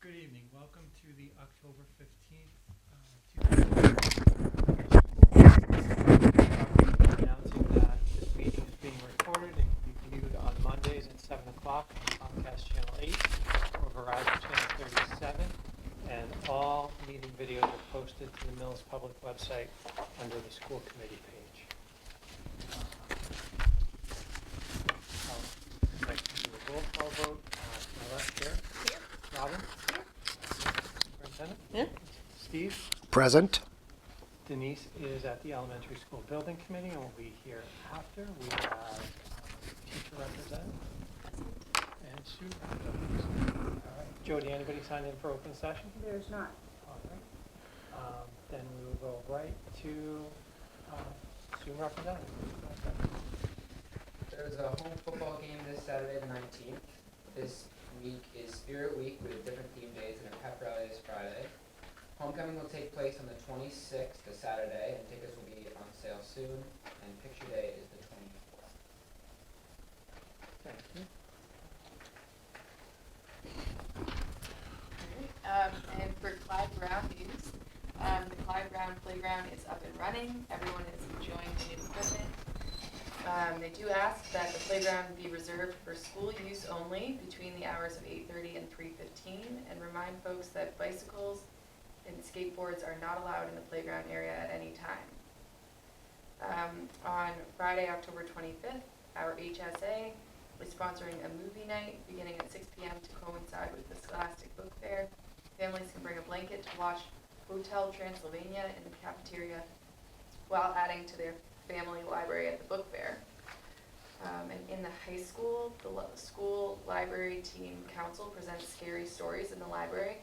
Good evening. Welcome to the October 15th, 2020 announcing that this meeting is being recorded and can be viewed on Mondays at 7 o'clock on Comcast Channel 8 or Verizon Channel 37. And all meeting videos are posted to the Millis public website under the school committee page. I'd like to do a roll call vote. To my left here. Robin? Superintendent? Yeah. Steve? Present. Denise is at the elementary school building committee and will be here after. We have teacher representative and Sue representative. All right. Jody, anybody signed in for open session? There's not. All right. Then we will go right to Sue representative. There's a home football game this Saturday the 19th. This week is Spirit Week with different theme days, and a pep rally is Friday. Homecoming will take place on the 26th, the Saturday, and tickets will be on sale soon. And picture day is the 24th. Thank you. And for Clyde Brown news, the Clyde Brown playground is up and running. Everyone is enjoying the new equipment. They do ask that the playground be reserved for school use only between the hours of 8:30 and 3:15, and remind folks that bicycles and skateboards are not allowed in the playground area at any time. On Friday, October 25th, our HSA is sponsoring a movie night beginning at 6 p.m. to coincide with the Scholastic Book Fair. Families can bring a blanket to watch Hotel Transylvania in the cafeteria while adding to their family library at the book fair. And in the high school, the school library team council presents scary stories in the library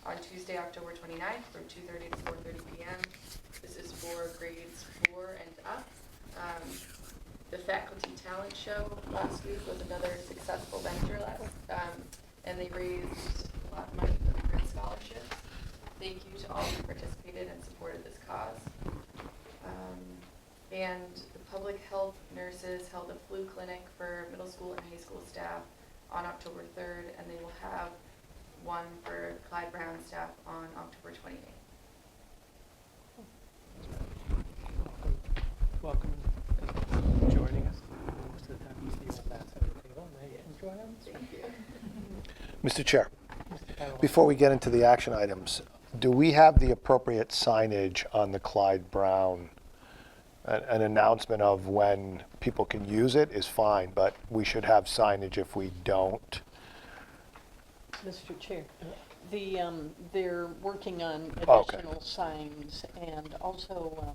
on Tuesday, October 29th from 2:30 to 4:30 p.m. This is for grades 4 and up. The faculty talent show last week was another successful venture, and they raised a lot of money for the grant scholarships. Thank you to all who participated and supported this cause. And the public health nurses held a flu clinic for middle school and high school staff on October 3rd, and they will have one for Clyde Brown staff on October 28th. Welcome for joining us. Most of the time you see us at the table. Now you can join us. Thank you. Mr. Chair, Mr. Catalano. before we get into the action items, do we have the appropriate signage on the Clyde Brown? An announcement of when people can use it is fine, but we should have signage if we don't. Mr. Chair, they're working on Okay. additional signs and also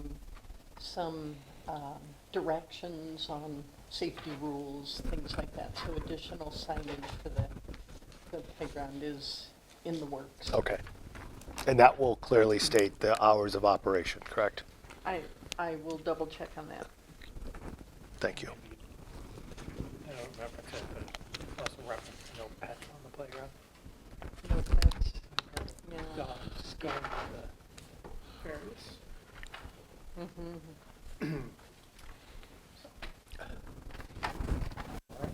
some directions on safety rules, things like that. So additional signage for the playground is in the works. Okay. And that will clearly state the hours of operation, correct? I will double check on that. Thank you. I don't reference it, but also reference no pets on the playground. No pets. Yeah. Dogs going to the various. Mm-hmm. All right.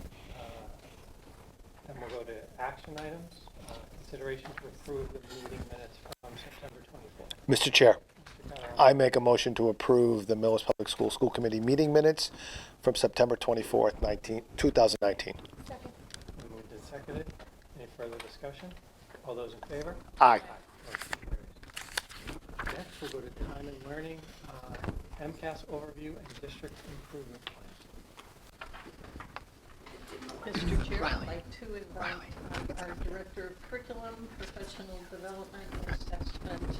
Then we'll go to action items. Consideration to approve the meeting minutes from September 24th. Mr. Chair, Mr. Catalano. I make a motion to approve the Millis Public School Committee meeting minutes from September 24th, 2019. Second. Moved and seconded. Any further discussion? All those in favor? Aye. Motion carries. Next, we'll go to time and learning, MCAS overview and district improvement plan. Mr. Chair, I'd like to invite our Director of Curriculum, Professional Development, and Assessment,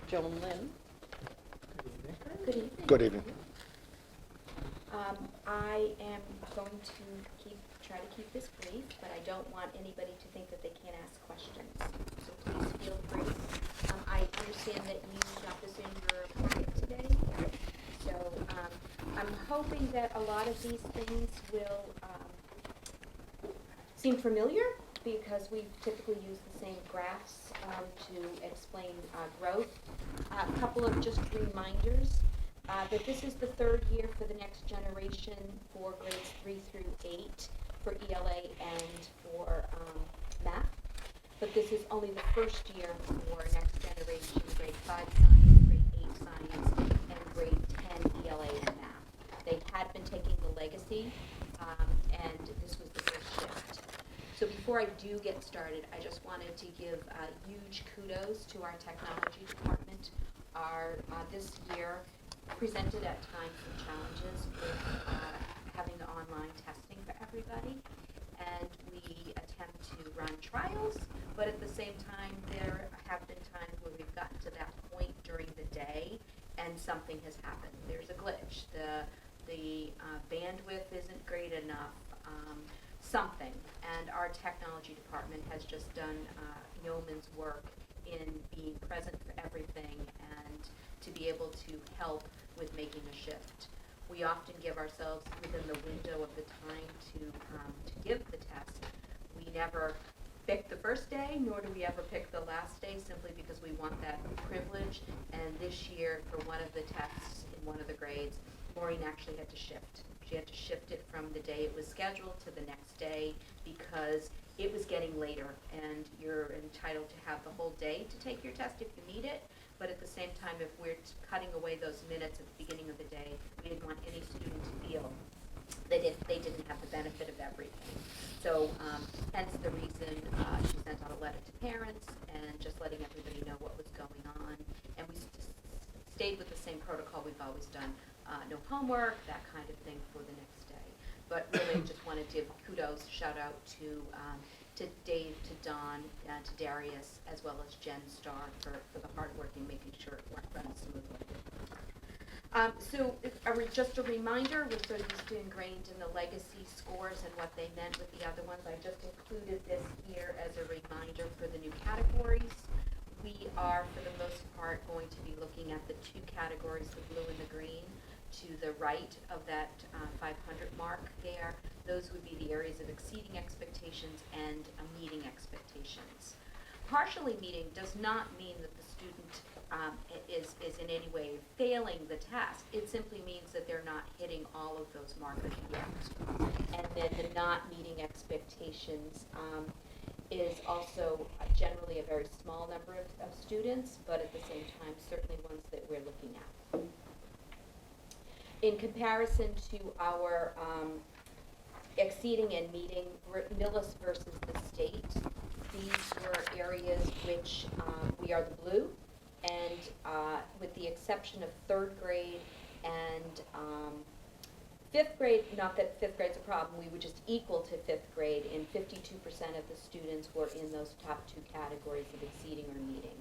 Joan Lynn. Good evening. Good evening. Good evening. I am going to try to keep this brief, but I don't want anybody to think that they can't ask questions. So please feel free. I understand that you got this in your packet today. So I'm hoping that a lot of these things will seem familiar because we typically use the same graphs to explain growth. A couple of just reminders that this is the third year for the next generation for grades 3 through 8 for ELA and for math. But this is only the first year for next generation grade 5 science, grade 8 science, and grade 10 ELA and math. They had been taking the legacy, and this was the first shift. So before I do get started, I just wanted to give huge kudos to our technology department. This year presented at times some challenges with having online testing for everybody. And we attempt to run trials, but at the same time, there have been times where we've gotten to that point during the day and something has happened. There's a glitch. The bandwidth isn't great enough, something. And our technology department has just done yeoman's work in being present for everything and to be able to help with making a shift. We often give ourselves within the window of the time to give the test. We never pick the first day, nor do we ever pick the last day, simply because we want that privilege. And this year, for one of the tests in one of the grades, Maureen actually had to shift. She had to shift it from the day it was scheduled to the next day because it was getting later, and you're entitled to have the whole day to take your test if you need it. But at the same time, if we're cutting away those minutes at the beginning of the day, we didn't want any student to feel that they didn't have the benefit of everything. So hence the reason she sent out a letter to parents and just letting everybody know what was going on. And we stayed with the same protocol we've always done. No homework, that kind of thing for the next day. But really just wanted to give kudos, shout out to Dave, to Don, to Darius, as well as Jen Starr for the hard work in making sure it runs smoothly. Just a reminder, we're sort of used to ingrained in the legacy scores and what they meant with the other ones. I just included this here as a reminder for the new categories. We are, for the most part, going to be looking at the two categories, the blue and the green, to the right of that 500 mark there. Those would be the areas of exceeding expectations and meeting expectations. Partially meeting does not mean that the student is in any way failing the task. It simply means that they're not hitting all of those markers yet. And then the not meeting expectations is also generally a very small number of students, but at the same time, certainly ones that we're looking at. In comparison to our exceeding and meeting Millis versus the state, these were areas which we are the blue, and with the exception of 3rd grade and 5th grade, not that 5th grade's a problem, we were just equal to 5th grade, and 52% of the students were in those top two categories of exceeding or meeting.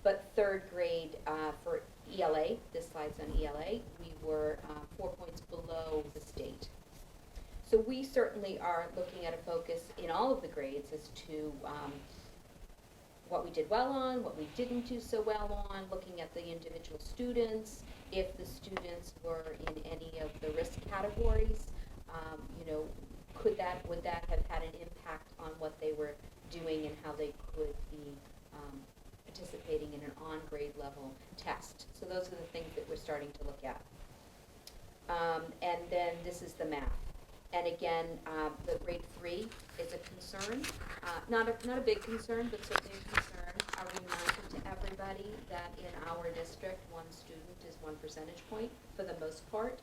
But 3rd grade for ELA, this slide's on ELA, we were 4 points below the state. So we certainly are looking at a focus in all of the grades as to what we did well on, what we didn't do so well on, looking at the individual students, if the students were in any of the risk categories, would that have had an impact on what they were doing and how they could be participating in an on-grade level test. So those are the things that we're starting to look at. And then this is the math. And again, the grade 3 is a concern, not a big concern, but certainly a concern. A reminder to everybody that in our district, one student is 1 percentage point for the most part.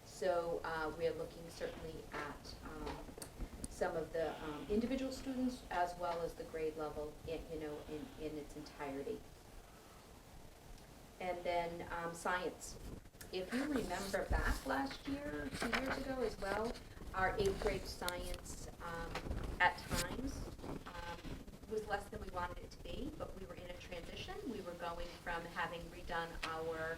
So we're looking certainly at some of the individual students as well as the grade level, in its entirety. And then science. If you remember back last year, 2 years ago as well, our 8th grade science at times was less than we wanted it to be, but we were in a transition. We were going from having redone our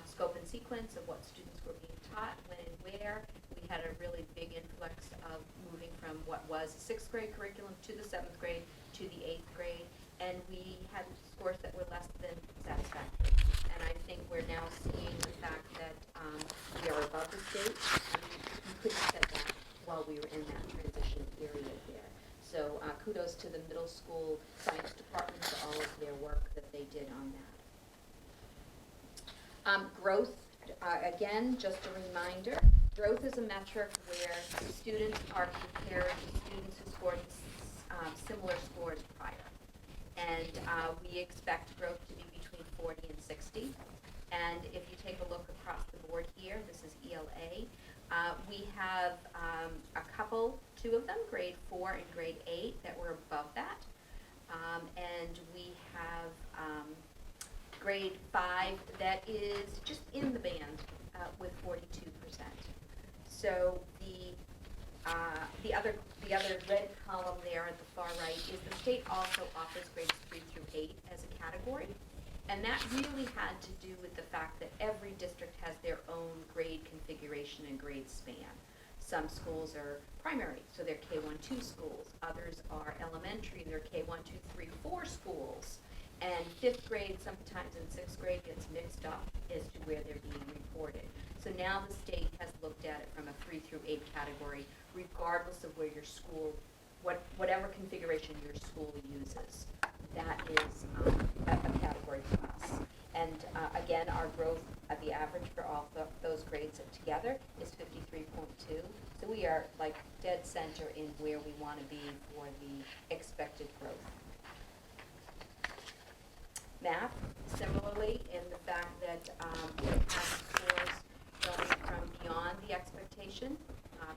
scope and sequence of what students were being taught, when and where. We had a really big influx of moving from what was a 6th grade curriculum to the 7th grade to the 8th grade, and we had scores that were less than satisfactory. And I think we're now seeing the fact that we are above the state. We couldn't have said that while we were in that transition period there. So kudos to the middle school science department for all of their work that they did on that. Growth, again, just a reminder, growth is a metric where students are compared to students who scored similar scores prior. and we expect growth to be between 40 and 60. And if you take a look across the board here, this is ELA, we have a couple, two of them, grade 4 and grade 8, that were above that. And we have grade 5 that is just in the band with 42%. So the other red column there at the far right is the state also offers grades 3 through 8 as a category. And that really had to do with the fact that every district has their own grade configuration and grade span. Some schools are primary, so they're K-1-2 schools. Others are elementary, they're K-1-2-3-4 schools. And 5th grade, sometimes in 6th grade, gets mixed up as to where they're being reported. So now the state has looked at it from a 3 through 8 category, regardless of where your school, whatever configuration your school uses. That is a category for us. And again, our growth at the average for all those grades together is 53.2. So we are like dead center in where we want to be for the expected growth. Math, similarly, in the fact that it has scores going from beyond the expectation.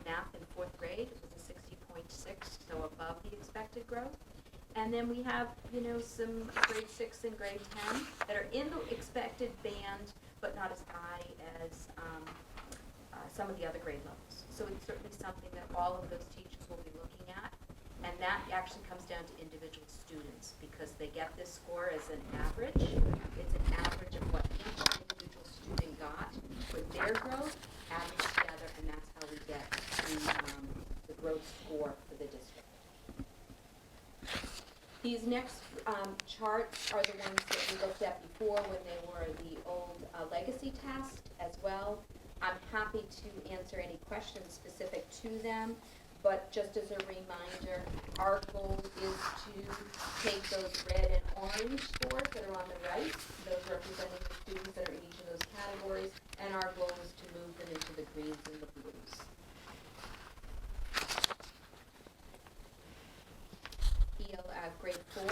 Math in 4th grade was a 60.6, so above the expected growth. And then we have, some grade 6 and grade 10 that are in the expected band, but not as high as some of the other grade levels. So it's certainly something that all of those teachers will be looking at. And that actually comes down to individual students, because they get this score as an average. It's an average of what each individual student got for their growth, averaged together, and that's how we get the growth score for the district. These next charts are the ones that we looked at before when they were the old legacy test as well. I'm happy to answer any questions specific to them, but just as a reminder, our goal is to take those red and orange scores that are on the right, those representing the students that are in each of those categories, and our goal is to move them into the greens and the blues. Grade 4.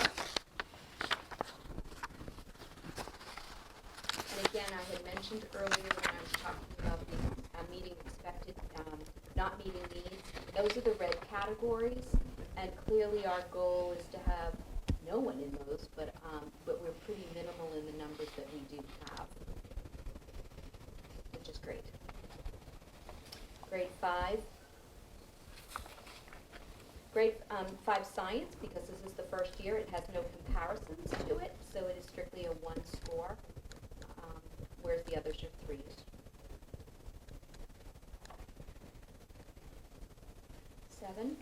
And again, I had mentioned earlier when I was talking about the meeting expected, not meeting needs. Those are the red categories, and clearly our goal is to have no one in those, but we're pretty minimal in the numbers that we do have, which is great. Grade 5. Grade 5 science, because this is the first year, it has no comparisons to it, so it is strictly a 1 score, whereas the others are 3s. 7.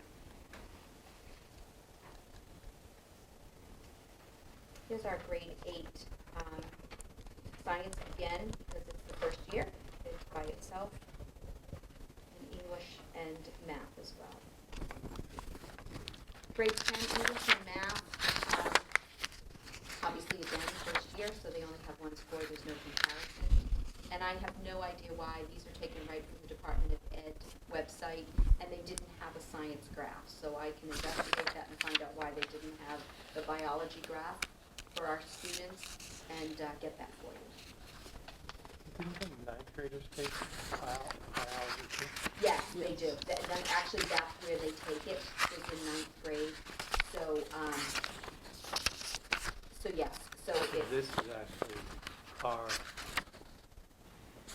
Here's our grade 8 science again, because it's the first year, it's by itself, and English and math as well. Grade 10, English and math, obviously again, first year, so they only have 1 score, there's no comparison. And I have no idea why these are taken right from the Department of Ed website, and they didn't have a science graph. So I can investigate that and find out why they didn't have the biology graph for our students and get that for you. Didn't the 9th graders take biology too? Yes, they do. Actually, that's where they take it, is in 9th grade. So, yes. So This is actually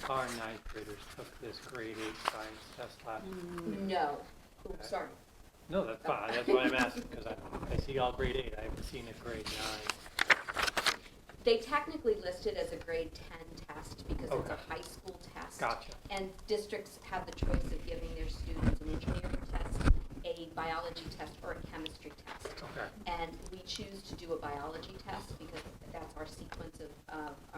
our 9th graders took this grade 8 science test last year. No. Oops, Okay. sorry. No, that's fine. That's why I'm asking, because I see all grade 8. I haven't seen a grade 9. They technically list it as a grade 10 test because it's Okay. a high school test. Gotcha. And districts have the choice of giving their students an engineering test, a biology test, or a chemistry test. Okay. And we choose to do a biology test because that's our sequence of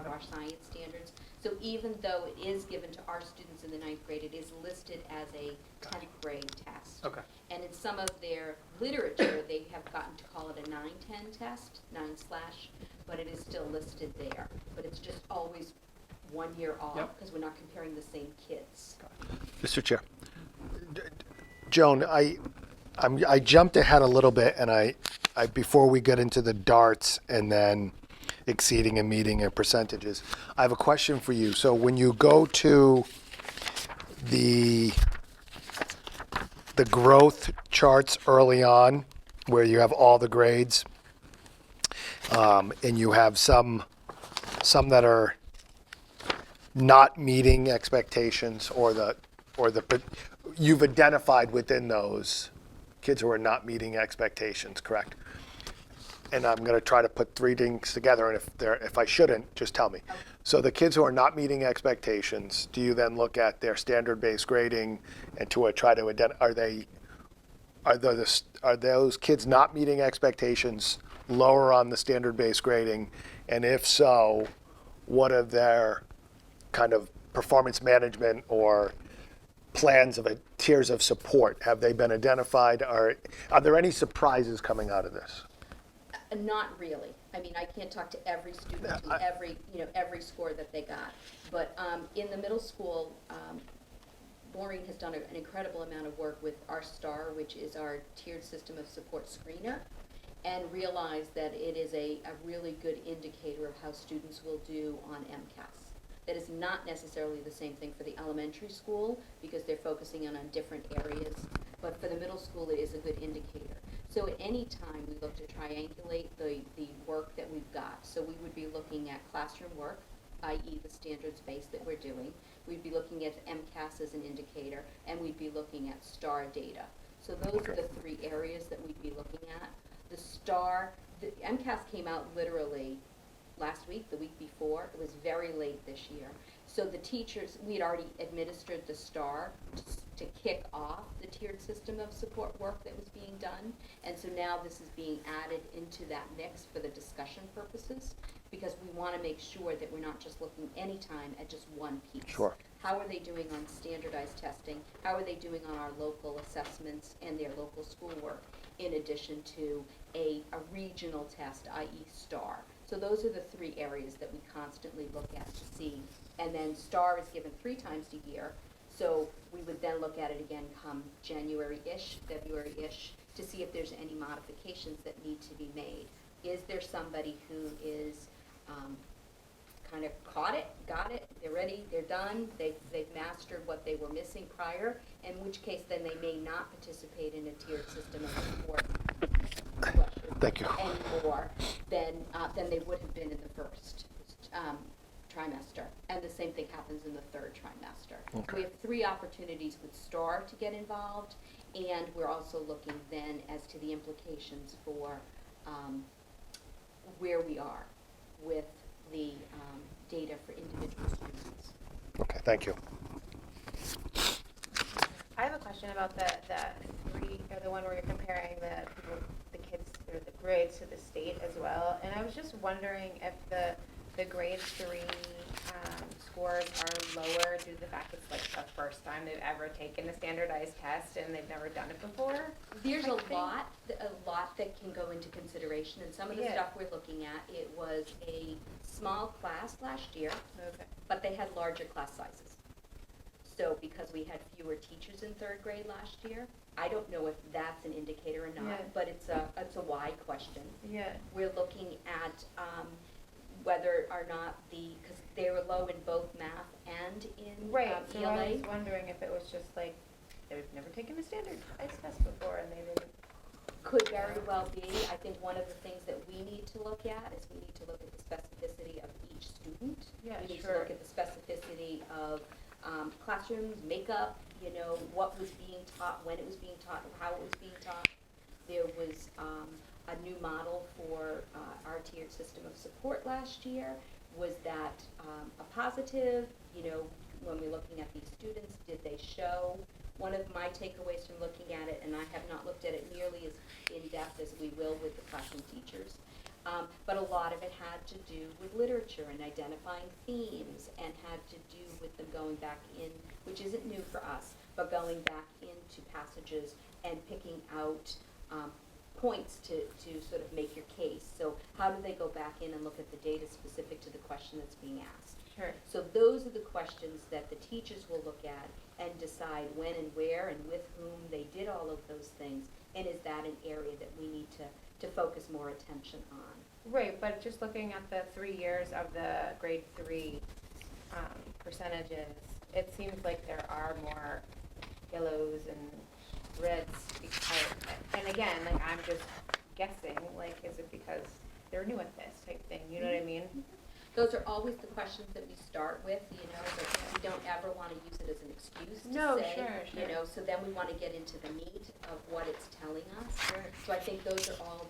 our science standards. So even though it is given to our students in the 9th grade, it is listed as a 10th grade test. Okay. And in some of their literature, they have gotten to call it a 9-10 test, 9/, but it is still listed there. But it's just always 1 year off because we're not comparing the same kids. Mr. Chair. Joan, I jumped ahead a little bit, and I before we get into the darts and then exceeding and meeting and percentages, I have a question for you. So when you go to the growth charts early on, where you have all the grades, and you have some that are not meeting expectations, you've identified within those kids who are not meeting expectations, correct? And I'm going to try to put three things together, and if I shouldn't, just tell me. So the kids who are not meeting expectations, do you then look at their standard-based grading and to try to identify, are those kids not meeting expectations lower on the standard-based grading? And if so, what are their kind of performance management or plans of tiers of support? Have they been identified? Are there any surprises coming out of this? Not really. I mean, I can't talk to every student and every score that they got. But in the middle school, Maureen has done an incredible amount of work with our STAR, which is our tiered system of support screener, and realized that it is a really good indicator of how students will do on MCAS. That is not necessarily the same thing for the elementary school because they're focusing on different areas, but for the middle school it is a good indicator. So at any time we look to triangulate the work that we've got. So we would be looking at classroom work, i.e. the standards base that we're doing. We'd be looking at MCAS as an indicator, and we'd be looking at STAR data. So those are the three areas that we'd be looking at. The MCAS came out literally last week, the week before. It was very late this year. So the teachers, we had already administered the STAR to kick off the tiered system of support work that was being done. And so now this is being added into that mix for the discussion purposes, because we want to make sure that we're not just looking anytime at just one piece. Sure. How are they doing on standardized testing? How are they doing on our local assessments and their local schoolwork, in addition to a regional test, i.e. STAR? So those are the three areas that we constantly look at to see. And then STAR is given 3 times a year. So we would then look at it again come January-ish, February-ish, to see if there's any modifications that need to be made. Is there somebody who is kind of caught it, got it, they're ready, they're done, they've mastered what they were missing prior, in which case then they may not participate in a tiered system of support. Thank you. Anymore than they would have been in the first trimester. And the same thing happens in the third trimester. Okay. We have 3 opportunities with STAR to get involved, and we're also looking then as to the implications for where we are with the data for individual students. Okay, thank you. I have a question about the 3, or the one where you're comparing the kids or the grades to the state as well. And I was just wondering if the grade 3 scores are lower due to the fact it's like the first time they've ever taken a standardized test and they've never done it before. There's a lot that can go into consideration, and some of the stuff we're looking at, it was a small class last year, but they had larger class sizes. So because we had fewer teachers in 3rd grade last year, I don't know if that's an indicator or not, but it's a why question. Yeah. We're looking at whether or not because they were low in both math and in So ELA. I was wondering if it was just like they've never taken a standardized test before and they didn't. Could very well be. I think one of the things that we need to look at is we need to look at the specificity of each student. Yeah, we need to sure. look at the specificity of classrooms, makeup, what was being taught, when it was being taught, how it was being taught. There was a new model for our tiered system of support last year. Was that a positive? When we're looking at these students, did they show? One of my takeaways from looking at it, and I have not looked at it nearly as in-depth as we will with the classroom teachers, but a lot of it had to do with literature and identifying themes, and had to do with them going back in, which isn't new for us, but going back into passages and picking out points to sort of make your case. So how do they go back in and look at the data specific to the question that's being asked? Sure. So those are the questions that the teachers will look at and decide when and where and with whom they did all of those things, and is that an area that we need to to focus more attention on. Right, but just looking at the 3 years of the grade 3 percentages, it seems like there are more yellows and reds because, and again, like I'm just guessing, like is it because they're new at this type thing, you know what I mean? Those are always the questions that we start with, but we don't ever want to use it as an excuse to No, say, sure. so then we want to get into the meat of what it's telling us. Sure. So I think those are all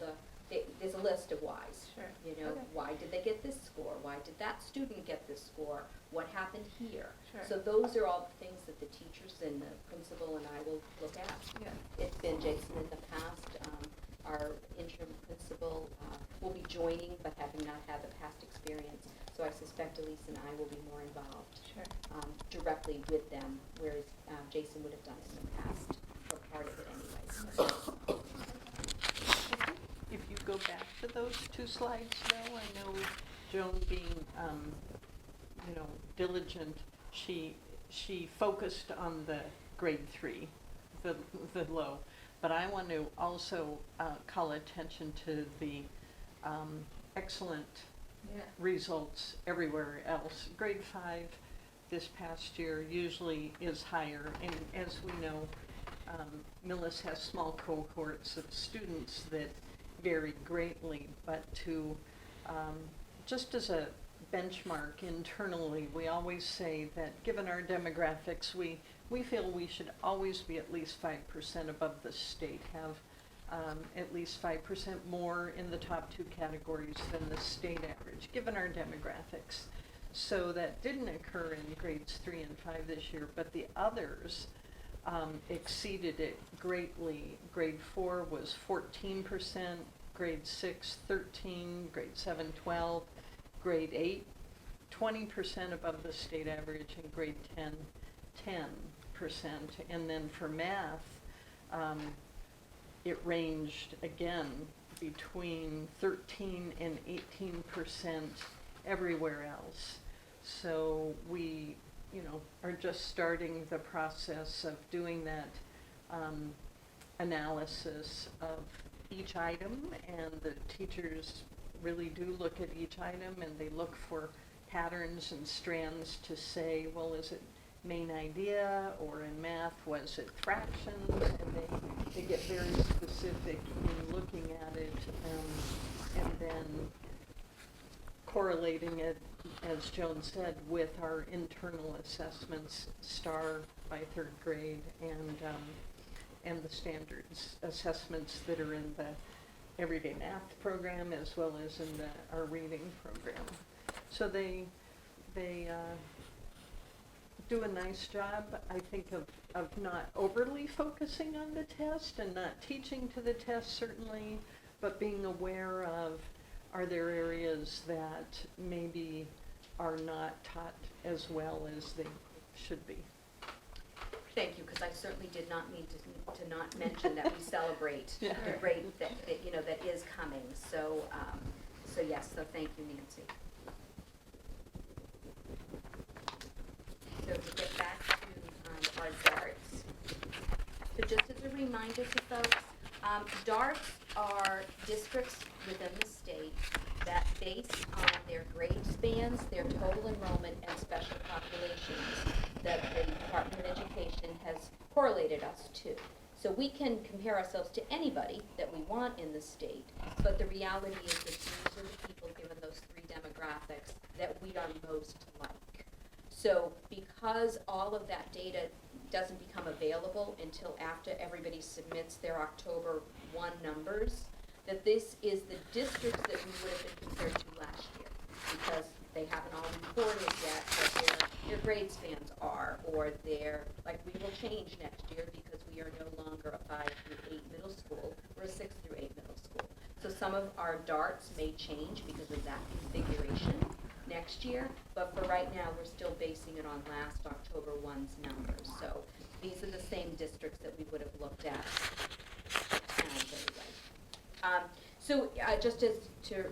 there's a list of whys. Sure. Okay. Why did they get this score? Why did that student get this score? What happened here? Sure. So those are all the things that the teachers and the principal and I will look at. Yeah. It's been Jason in the past. Our interim principal will be joining, but having not had the past experience. So I suspect Elise and I will be more involved Sure. directly with them, whereas Jason would have done it in the past, or part of it anyway. If you go back to those 2 slides though, I know Joan being, diligent, she focused on the grade 3, the low. But I want to also call attention to the excellent Yeah. results everywhere else. Grade 5 this past year usually is higher, and as we know, Millis has small cohorts of students that vary greatly, but to, just as a benchmark internally, we always say that given our demographics, we feel we should always be at least 5% above the state, have at least 5% more in the top 2 categories than the state average, given our demographics. So that didn't occur in grades 3 and 5 this year, but the others exceeded it greatly. Grade 4 was 14%, grade 6, 13, grade 7, 12, grade 8, 20% above the state average, and grade 10, 10%. And then for math, it ranged again between 13 and 18% everywhere else. So we, are just starting the process of doing that analysis of each item, and the teachers really do look at each item and they look for patterns and strands to say, well, is it main idea, or in math, was it fractions? And they get very specific in looking at it, and then correlating it, as Joan said, with our internal assessments, STAR by 3rd grade, and the standards assessments that are in the everyday math program as well as in our reading program. So they do a nice job, I think, of not overly focusing on the test and not teaching to the test, certainly, but being aware of, are there areas that maybe are not taught as well as they should be. Thank you, because I certainly did not mean to not mention that we celebrate the grade that is coming. So, yes, so thank you, Nancy. So to get back to our darts. So just as a reminder to folks, darts are districts within the state that, based on their grade spans, their total enrollment, and special populations, that the Department of Education has correlated us to. So we can compare ourselves to anybody that we want in the state, but the reality is that these are the people, given those 3 demographics, that we are most like. So because all of that data doesn't become available until after everybody submits their October 1 numbers, that this is the districts that we would have been compared to last year, because they haven't all reported yet what their grade spans are, or like we will change next year because we are no longer a 5 through 8 middle school, we're a 6 through 8 middle school. So some of our darts may change because of that configuration next year, but for right now, we're still basing it on last October 1's numbers. So these are the same districts that we would have looked at anyway. So just as to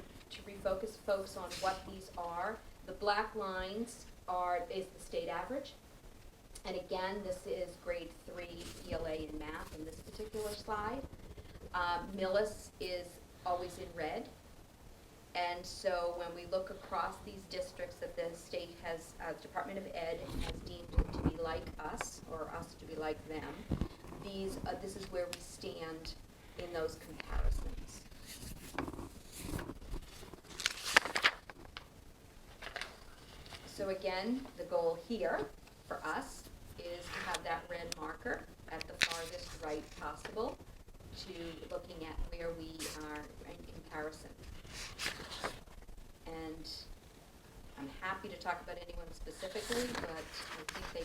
refocus folks on what these are, the black lines is the state average. And again, this is grade 3 ELA in math in this particular slide. Millis is always in red. And so when we look across these districts that the state has, Department of Ed has deemed to be like us, or us to be like them, this is where we stand in those comparisons. So again, the goal here for us is to have that red marker at the farthest right possible to looking at where we are in comparison. And I'm happy to talk about anyone specifically, but I think they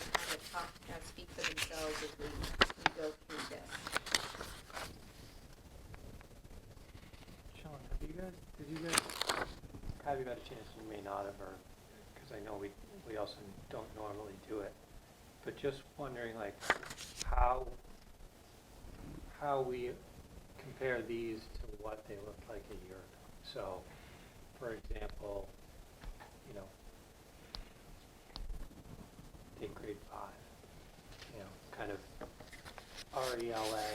kind of speak for themselves as we go through this. Sean, did you guys have you got a chance, you may not have, or, because I know we also don't normally do it, but just wondering like how we compare these to what they looked like a year ago. So, for example, you know, take grade 5, you know, kind of RELA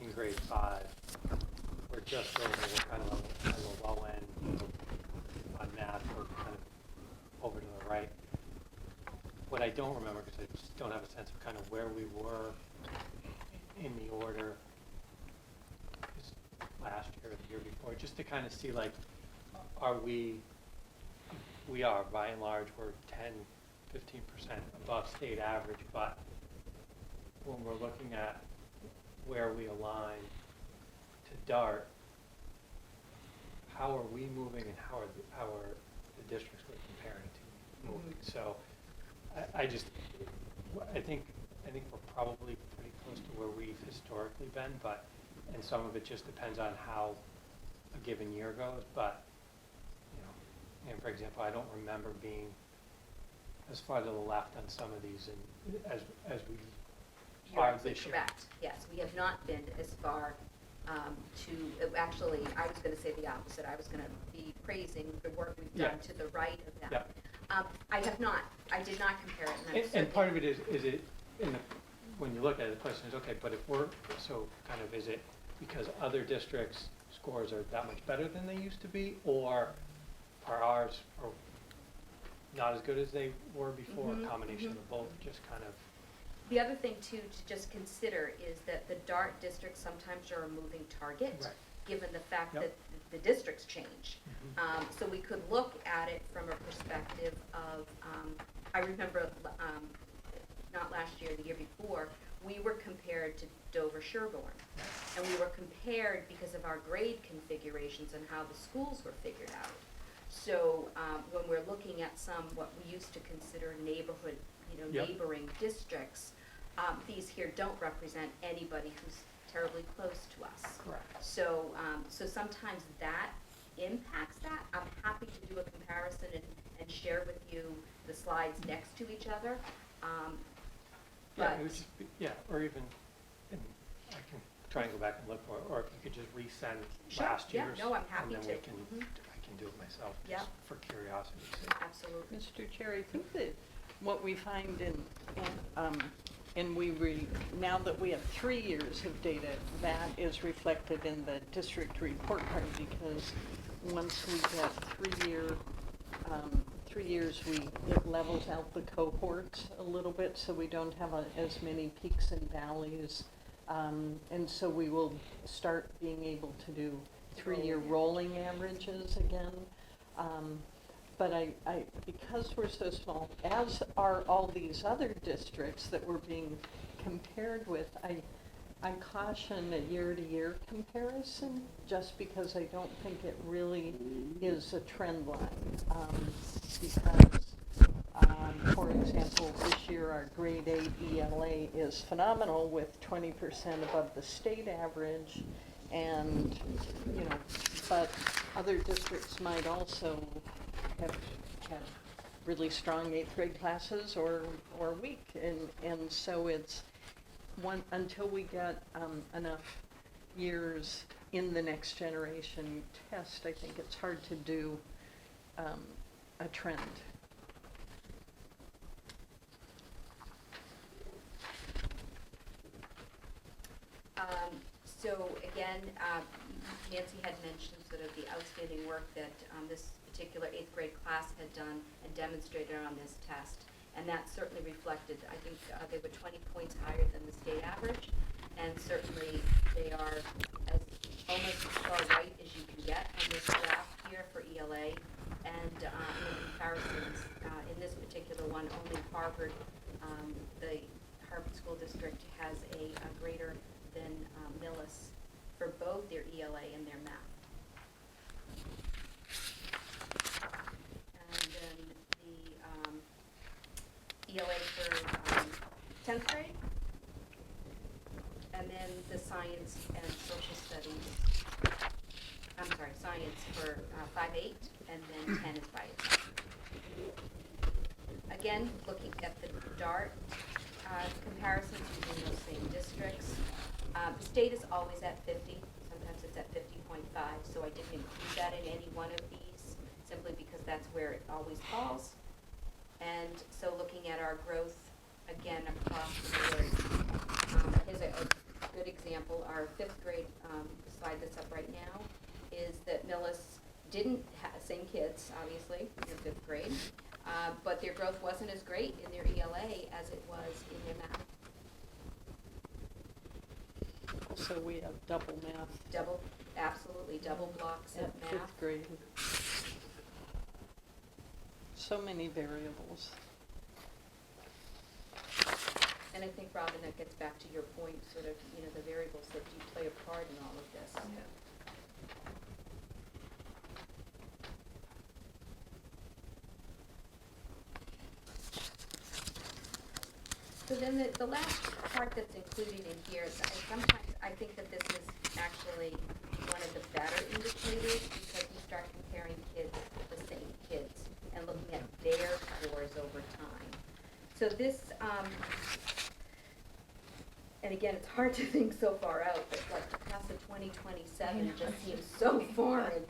in grade 5, we're just over, we're kind of on the low end, you know, on math, we're kind of over to the right. What I don't remember, because I just don't have a sense of kind of where we were in the order is last year or the year before, just to kind of see like, are we are, by and large, we're 10, 15% above state average, but when we're looking at where we align to DART, how are we moving and how are the districts we're comparing to moving? So I think we're probably pretty close to where we've historically been, but, and some of it just depends on how a given year goes, but, you know, and for example, I don't remember being as far to the left on some of these and as we You're are absolutely this year. correct. Yes, we have not been as far actually, I was going to say the opposite. I was going to be praising the work we've done to the right of that. I have not. I did not compare it. And part of it is it, when you look at it, the question is, okay, but if we're, so kind of is it because other districts' scores are that much better than they used to be, or are ours are not as good as they were before, a combination of both, just kind of. The other thing, too, to just consider is that the DART districts sometimes are a moving target, given the fact that the districts change. So we could look at it from a perspective of, I remember not last year, the year before, we were compared to Dover-Sherborne. And we were compared because of our grade configurations and how the schools were figured out. So when we're looking at what we used to consider neighborhood, neighboring districts, these here don't represent anybody who's terribly close to us. Correct. So, so sometimes that impacts that. I'm happy to do a comparison and share with you the slides next to each other. Yeah, it would just be, or even, and I can try and go back and look for it, or if you could just resend last year's. No, I'm happy and to. then we can, I can do it myself, just for curiosity's sake. Absolutely. Mr. Chair, I think that what we find now that we have 3 years of data, that is reflected in the district report card, because once we get 3 years, it levels out the cohorts a little bit, so we don't have as many peaks and valleys. And so we will start being able to do 3-year rolling averages again. But because we're so small, as are all these other districts that we're being compared with, I caution a year-to-year comparison, just because I don't think it really is a trend line. Because, for example, this year our grade 8 ELA is phenomenal with 20% above the state average, and, but other districts might also have really strong 8th grade classes or weak, and so it's until we get enough years in the next generation test, I think it's hard to do a trend. So again, Nancy had mentioned sort of the outstanding work that this particular 8th grade class had done and demonstrated on this test. And that certainly reflected, I think they were 20 points higher than the state average. And certainly they are as almost as far right as you can get on this graph here for ELA. And in the comparisons, in this particular one, only Harvard, the Harvard School District has a greater than Millis for both their ELA and their math. And then the ELA for 10th grade, and then the science and social studies, science for 5-8, and then 10 is by itself. Again, looking at the DART comparisons between those same districts. The state is always at 50, sometimes it's at 50.5, so I didn't include that in any one of these, simply because that's where it always falls. And so looking at our growth, again, across the board, here's a good example. Our 5th grade, slide that's up right now, is that Millis didn't have, same kids, obviously, in 5th grade, but their growth wasn't as great in their ELA as it was in their math. So we have double math Absolutely double blocks of at math. 5th grade. So many variables. And I think, Robin, that gets back to your point, sort of, the variables that do play a part in all of this. Yeah. So then the last part that's included in here is sometimes I think that this is actually one of the better indicators, because you start comparing kids, the same kids, and looking at their scores over time. So this, and again, it's hard to think so far out, but like the class of 2027 just seems so foreign,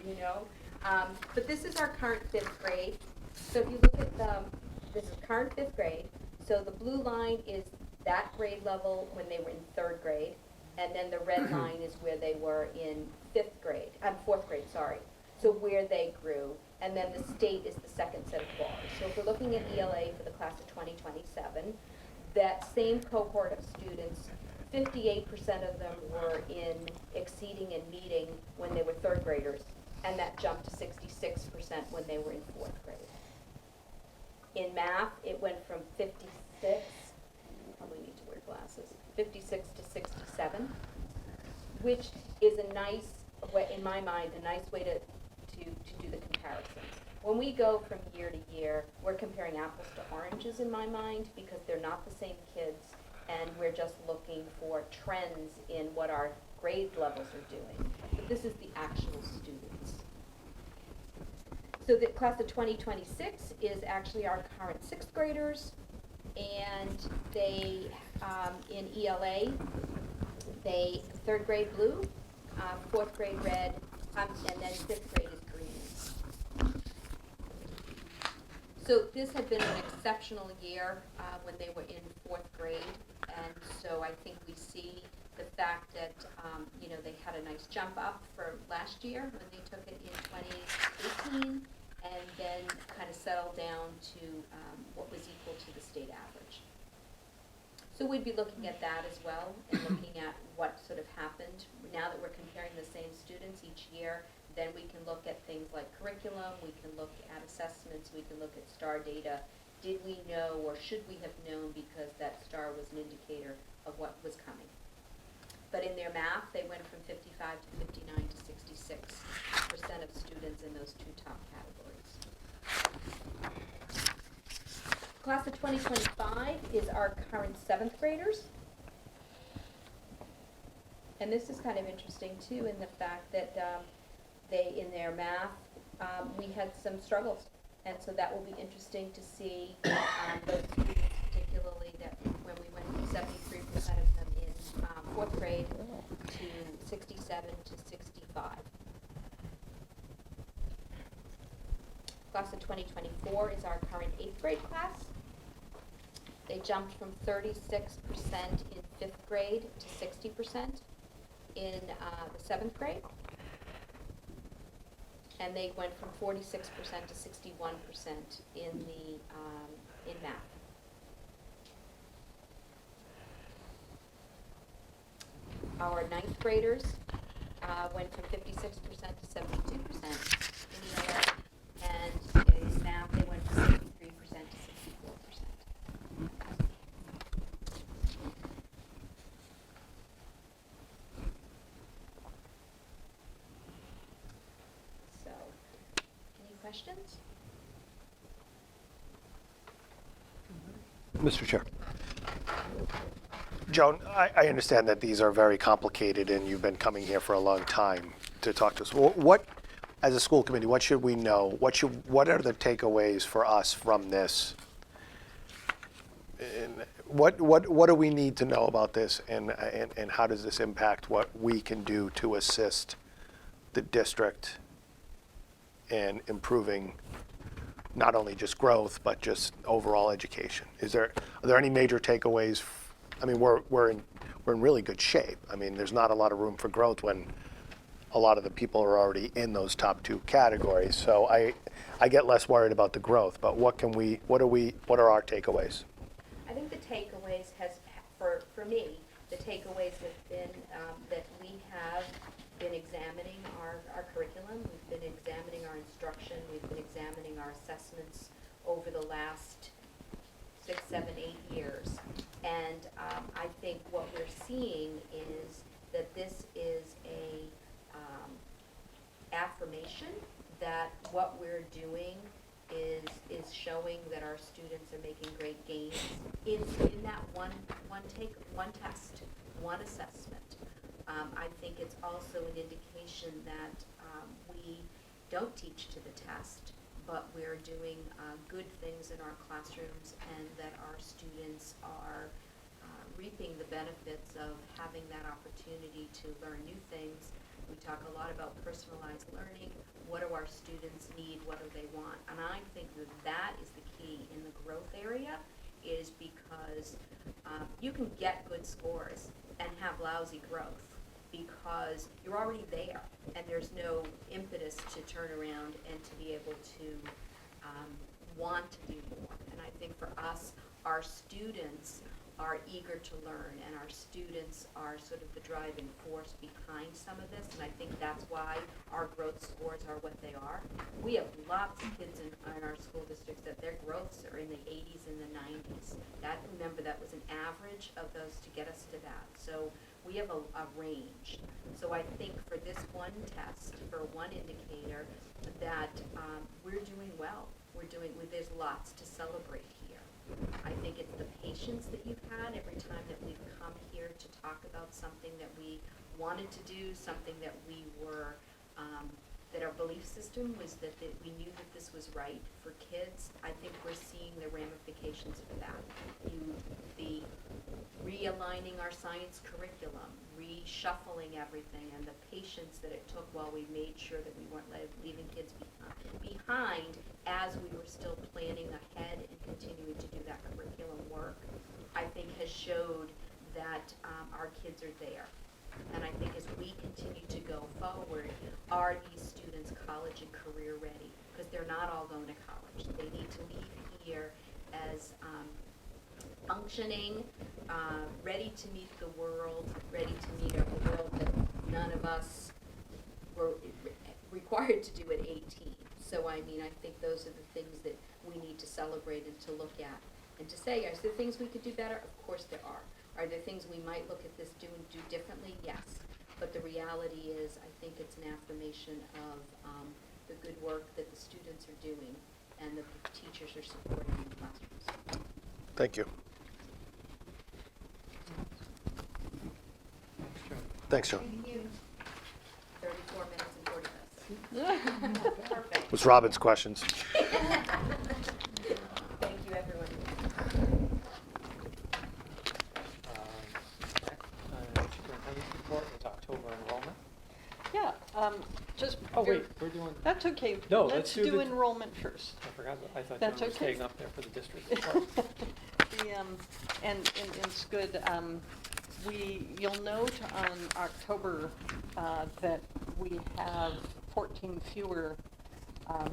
But this is our current 5th grade. So if you look at this is current 5th grade. So the blue line is that grade level when they were in 3rd grade, and then the red line is where they were in 4th grade, sorry. So where they grew, and then the state is the second set of bars. So if we're looking at ELA for the class of 2027, that same cohort of students, 58% of them were in exceeding and meeting when they were 3rd graders, and that jumped to 66% when they were in 4th grade. In math, it went from 56, probably need to wear glasses, 56 to 67, which is a nice way, in my mind, a nice way to do the comparisons. When we go from year to year, we're comparing apples to oranges in my mind, because they're not the same kids, and we're just looking for trends in what our grade levels are doing. But this is the actual students. So the class of 2026 is actually our current 6th graders, and they, in ELA, they 3rd grade blue, 4th grade red, and then 5th grade is green. So this had been an exceptional year when they were in 4th grade, and so I think we see the fact that, they had a nice jump up from last year when they took it in 2018, and then kind of settled down to what was equal to the state average. So we'd be looking at that as well, and looking at what sort of happened. Now that we're comparing the same students each year, then we can look at things like curriculum, we can look at assessments, we can look at STAR data. Did we know, or should we have known, because that STAR was an indicator of what was coming? But in their math, they went from 55 to 59 to 66% of students in those two top categories. Class of 2025 is our current 7th graders. And this is kind of interesting too, in the fact that they, in their math, we had some struggles. And so that will be interesting to see those students, particularly that when we went from 73% of them in 4th grade to 67 to 65. Class of 2024 is our current 8th grade class. They jumped from 36% in 5th grade to 60% in the 7th grade. And they went from 46% to 61% in math. Our ninth graders went from 56% to 72% in ELA, and in math they went from 63% to 64%. So, any questions? Mr. Chair. Joan, I understand that these are very complicated and you've been coming here for a long time to talk to us. What, as a school committee, what should we know? What are the takeaways for us from this? And what do we need to know about this, and how does this impact what we can do to assist the district in improving not only just growth, but just overall education? Are there any major takeaways? I mean, we're in really good shape. I mean, there's not a lot of room for growth when a lot of the people are already in those top two categories. So I get less worried about the growth, but what are our takeaways? I think the takeaways for me, the takeaways have been that we have been examining our curriculum, we've been examining our instruction, we've been examining our assessments over the last 6, 7, 8 years. And I think what we're seeing is that this is a affirmation that what we're doing is showing that our students are making great gains in that one test, one assessment. I think it's also an indication that we don't teach to the test, but we're doing good things in our classrooms, and that our students are reaping the benefits of having that opportunity to learn new things. We talk a lot about personalized learning. What do our students need? What do they want? And I think that is the key in the growth area, is because you can get good scores and have lousy growth because you're already there, and there's no impetus to turn around and to be able to want to do more. And I think for us, our students are eager to learn, and our students are sort of the driving force behind some of this, and I think that's why our growth scores are what they are. We have lots of kids in our school districts that their growths are in the 80s and the 90s. Remember, that was an average of those to get us to that. So we have a range. So I think for this one test, for one indicator, that we're doing well. There's lots to celebrate here. I think it's the patience that you've had every time that we've come here to talk about something that we wanted to do, something that we were, that our belief system was that we knew that this was right for kids. I think we're seeing the ramifications for that. The realigning our science curriculum, reshuffling everything, and the patience that it took while we made sure that we weren't leaving kids behind as we were still planning ahead and continuing to do that curriculum work, I think has showed that our kids are there. And I think as we continue to go forward, are these students college and career ready? Because they're not all going to college. They need to leave here as functioning, ready to meet the world, ready to meet a world that none of us were required to do at 18. So I mean, I think those are the things that we need to celebrate and to look at. And to say, are there things we could do better? Of course there are. Are there things we might look at this do differently? Yes. But the reality is, I think it's an affirmation of the good work that the students are doing and that the teachers are supporting in the classrooms. Thank you. Thanks, Joe. Thanks, Joe. Thank you. 34 minutes and 40 minutes. Perfect. Was Robin's questions. Thank you, everyone. Superintendent's report is October enrollment. Yeah, just. Oh, wait, we're doing, That's okay. No, Let's let's do do the- enrollment first. I forgot, I thought That's Joan was okay. staying up there for the district report. And it's good, you'll note on October, that we have 14 fewer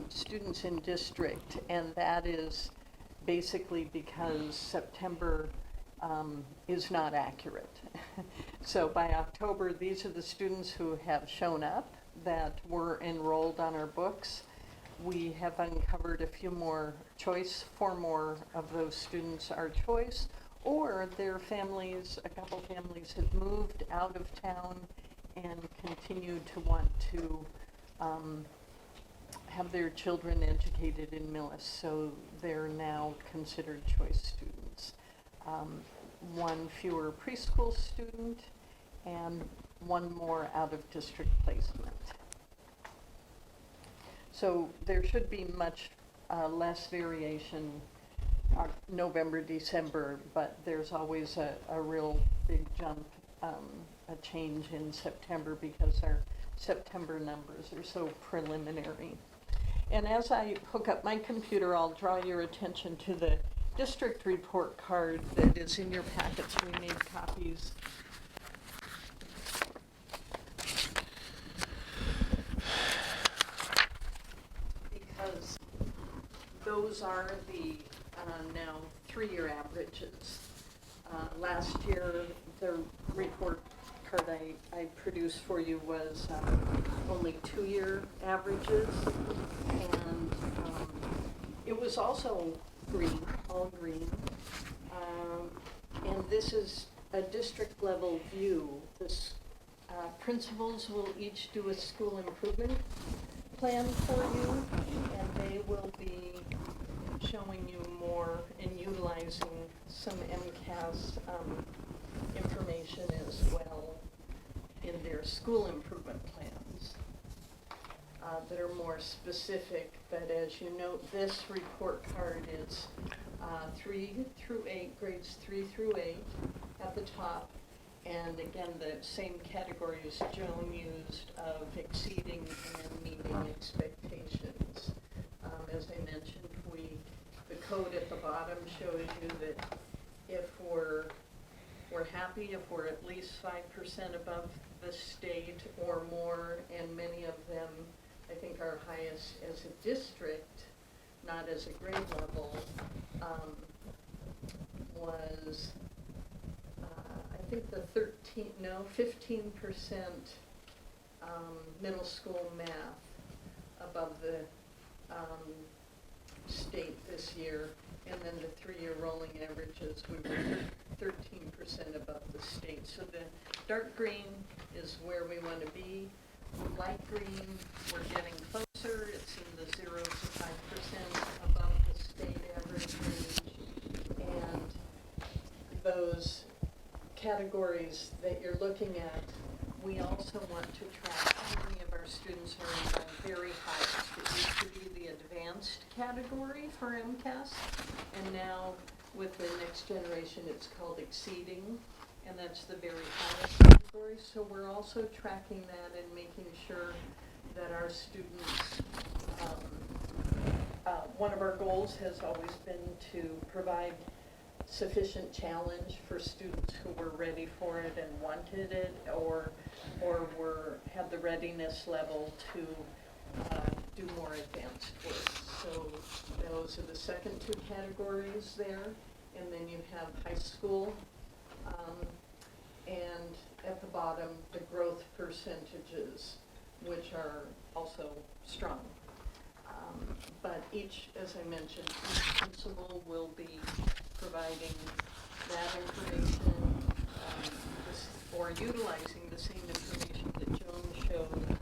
students in district, and that is basically because September is not accurate. So by October, these are the students who have shown up that were enrolled on our books. We have uncovered a few more choice, 4 more of those students are choice, or their families, a couple families have moved out of town and continue to want to have their children educated in Millis, so they're now considered choice students. 1 fewer preschool student and 1 more out-of-district placement. So there should be much less variation November, December, but there's always a real big jump, a change in September because our September numbers are so preliminary. And as I hook up my computer, I'll draw your attention to the district report card that is in your packets. We made copies. Because those are the now 3-year averages. Last year, the report card I produced for you was only 2-year averages, and it was also green, all green. And this is a district level view. This principals will each do a school improvement plan for you, and they will be showing you more and utilizing some MCAS information as well in their school improvement plans that are more specific. But as you note, this report card is 3 through 8, grades 3 through 8 at the top. And again, the same categories Joan used of exceeding and meeting expectations. As I mentioned, the code at the bottom shows you that if we're happy if we're at least 5% above the state or more, and many of them, I think our highest as a district, not as a grade level, was I think the 15% middle school math above the state this year, and then the 3-year rolling averages, we were 13% above the state. So the dark green is where we want to be. Light green, we're getting closer. It's in the 0 to 5% above the state average range. And those categories that you're looking at, we also want to track how many of our students are in the very highest. It used to be the advanced category for MCAS, and now with the next generation it's called exceeding, and that's the very highest category. So we're also tracking that and making sure that our students, one of our goals has always been to provide sufficient challenge for students who were ready for it and wanted it, or had the readiness level to do more advanced work. So those are the second 2 categories there, and then you have high school, and at the bottom the growth percentages, which are also strong. But each, as I mentioned, each principal will be providing that information, or utilizing the same information that Joan showed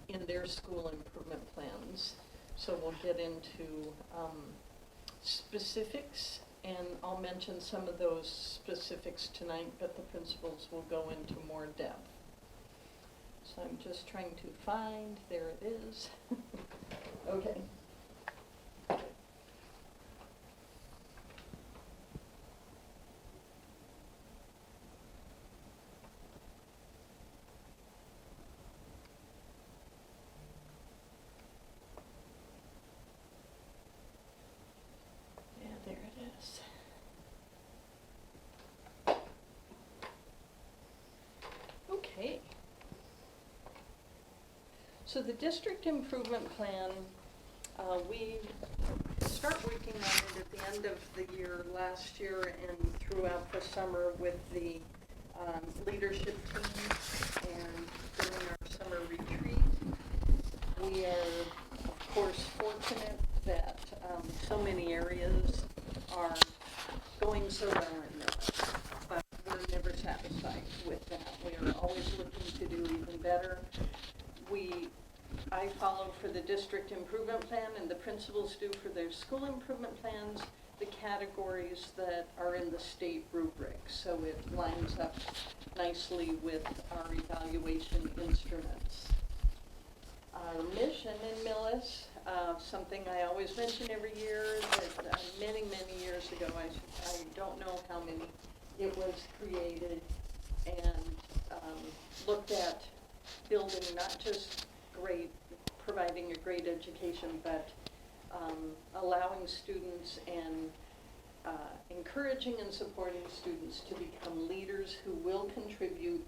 in their school improvement plans. So we'll get into specifics, and I'll mention some of those specifics tonight, but the principals will go into more depth. So I'm just trying to find, there it is. Okay. So the district improvement plan, we start working on it at the end of the year last year and throughout the summer with the leadership team and during our summer retreat. We are, of course, fortunate that so many areas are going so well in this, but we're never satisfied with that. We are always looking to do even better. I follow for the district improvement plan, and the principals do for their school improvement plans, the categories that are in the state rubric. So it lines up nicely with our evaluation instruments. Our mission in Millis, something I always mention every year, that many, many years ago, I don't know how many, it was created and looked at building not just providing a great education, but allowing students and encouraging and supporting students to become leaders who will contribute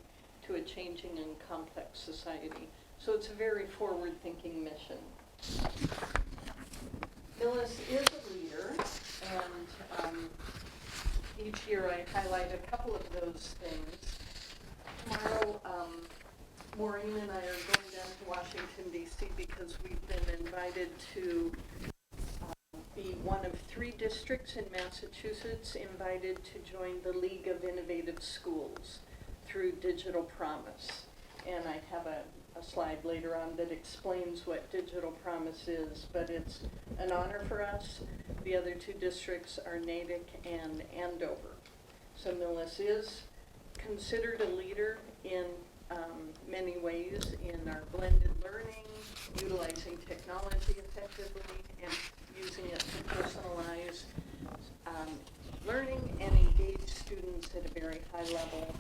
to a changing and complex society. So it's a very forward-thinking mission. Millis is a leader, and each year I highlight a couple of those things. Tomorrow, Maureen and I are going down to Washington, D.C. because we've been invited to be one of 3 districts in Massachusetts invited to join the League of Innovative Schools through Digital Promise. And I have a slide later on that explains what Digital Promise is, but it's an honor for us. The other 2 districts are Natick and Andover. So Millis is considered a leader in many ways in our blended learning, utilizing technology effectively, and using it to personalize learning and engage students at a very high level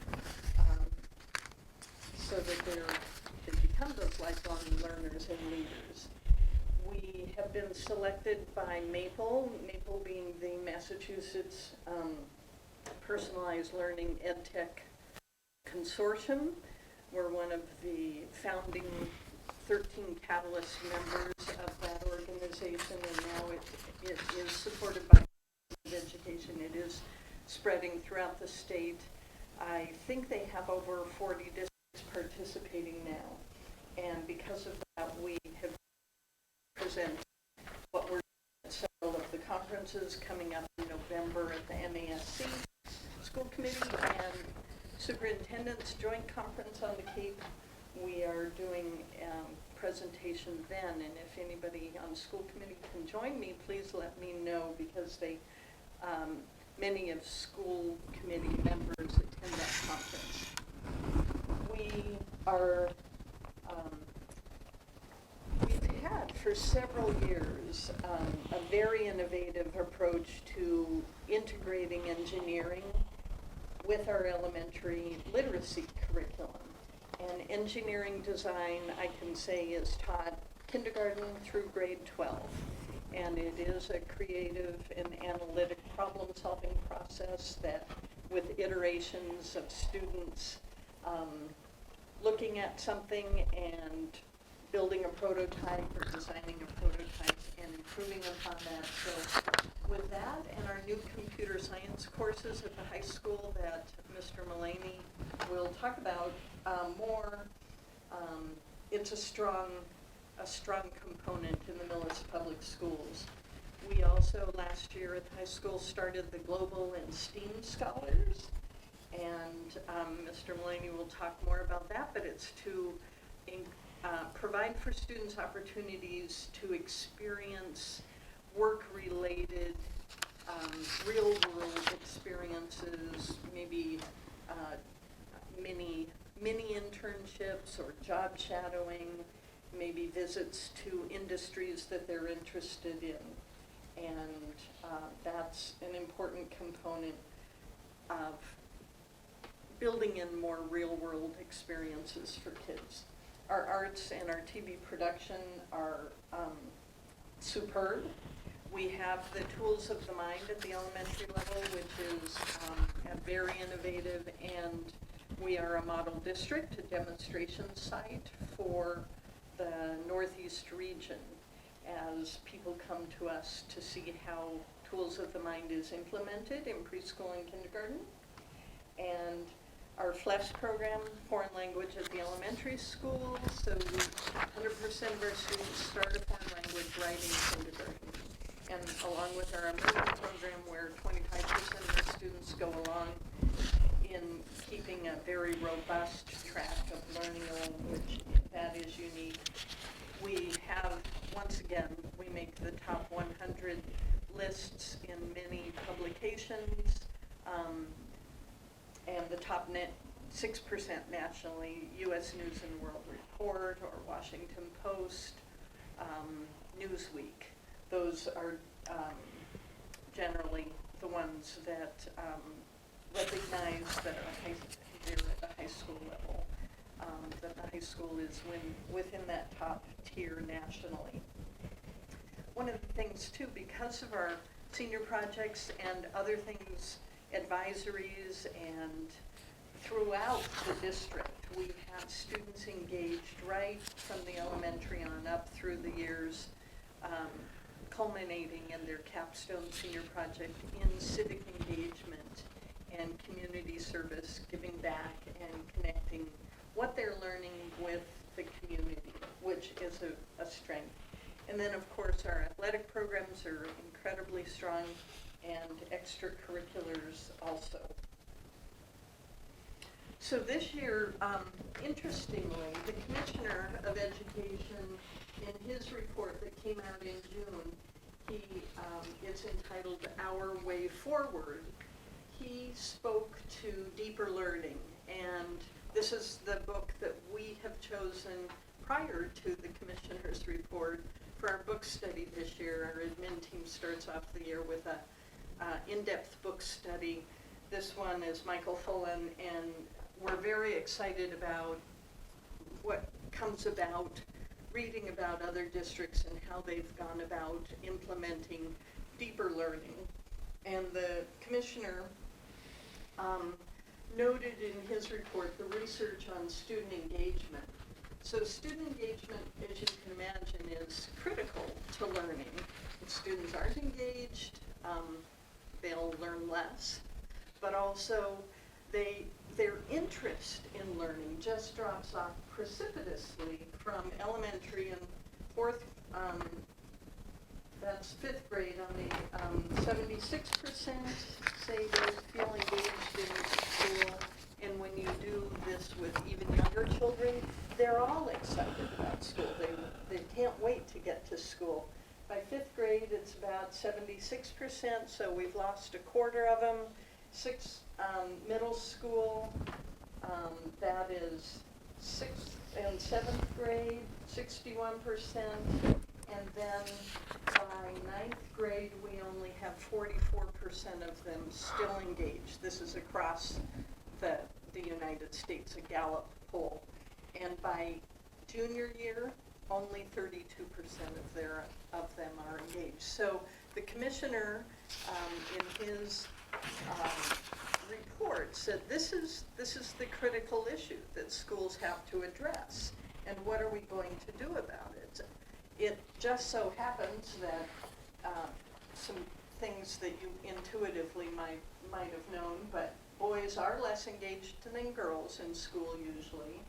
so that they become those lifelong learners and leaders. We have been selected by MAPLE being the Massachusetts Personalized Learning EdTech Consortium. We're one of the founding 13 Catalyst members of that organization, and now it is supported by education. It is spreading throughout the state. I think they have over 40 districts participating now, and because of that, we have presented what we're doing at several of the conferences coming up in November at the MASC School Committee and Superintendent's Joint Conference on the Cape. We are doing a presentation then, and if anybody on the school committee can join me, please let me know, because many of school committee members attend that conference. We've had for several years a very innovative approach to integrating engineering with our elementary literacy curriculum. And engineering design, I can say, is taught kindergarten through grade 12. And it is a creative and analytic problem-solving process that, with iterations of students looking at something and building a prototype or designing a prototype and improving upon that. So with that and our new computer science courses at the high school that Mr. Mullaney will talk about more, it's a strong component in the Millis Public Schools. We also, last year at the high school, started the Global and STEAM Scholars, and Mr. Mullaney will talk more about that, but it's to provide for students opportunities to experience work-related, real-world experiences, maybe mini internships or job shadowing, maybe visits to industries that they're interested in. And that's an important component of building in more real-world experiences for kids. Our arts and our TV production are superb. We have the tools of the mind at the elementary level, which is very innovative, and we are a model district, a demonstration site for the Northeast region as people come to us to see how Tools of the Mind is implemented in preschool and kindergarten. And our FLEX program, foreign language at the elementary school, so 100% of our students start a foreign language right in kindergarten. And along with our emerging program, where 25% of our students go along in keeping a very robust track of learning a language that is unique. We have, once again, we make the top 100 lists in many publications, and the top 6% nationally, U.S. News and World Report or Washington Post, Newsweek. Those are generally the ones that recognize that they're at the high school level, that the high school is within that top tier nationally. One of the things too, because of our senior projects and other things, advisories, and throughout the district, we have students engaged right from the elementary on up through the years, culminating in their capstone senior project in civic engagement and community service, giving back and connecting what they're learning with the community, which is a strength. And then, of course, our athletic programs are incredibly strong, and extracurriculars also. So this year, interestingly, the Commissioner of Education, in his report that came out in June, it's entitled Our Way Forward. He spoke to deeper learning, and this is the book that we have chosen prior to the Commissioner's report for our book study this year. Our admin team starts off the year with a in-depth book study. This one is Michael Fullen, and we're very excited about what comes about reading about other districts and how they've gone about implementing deeper learning. And the Commissioner noted in his report the research on student engagement. So student engagement, as you can imagine, is critical to learning. If students aren't engaged, they'll learn less, but also their interest in learning just drops off precipitously from elementary and that's fifth grade on the 76% say they feel engaged in school, and when you do this with even younger children, they're all excited about school. They can't wait to get to school. By fifth grade, it's about 76%, so we've lost a quarter of them. Middle school, that is 6th and 7th grade, 61%, and then by 9th grade, we only have 44% of them still engaged. This is across the United States, a Gallup poll. And by junior year, only 32% of them are engaged. So the Commissioner, in his report, said this is the critical issue that schools have to address, and what are we going to do about it? It just so happens that some things that you intuitively might have known, but boys are less engaged than girls in school usually.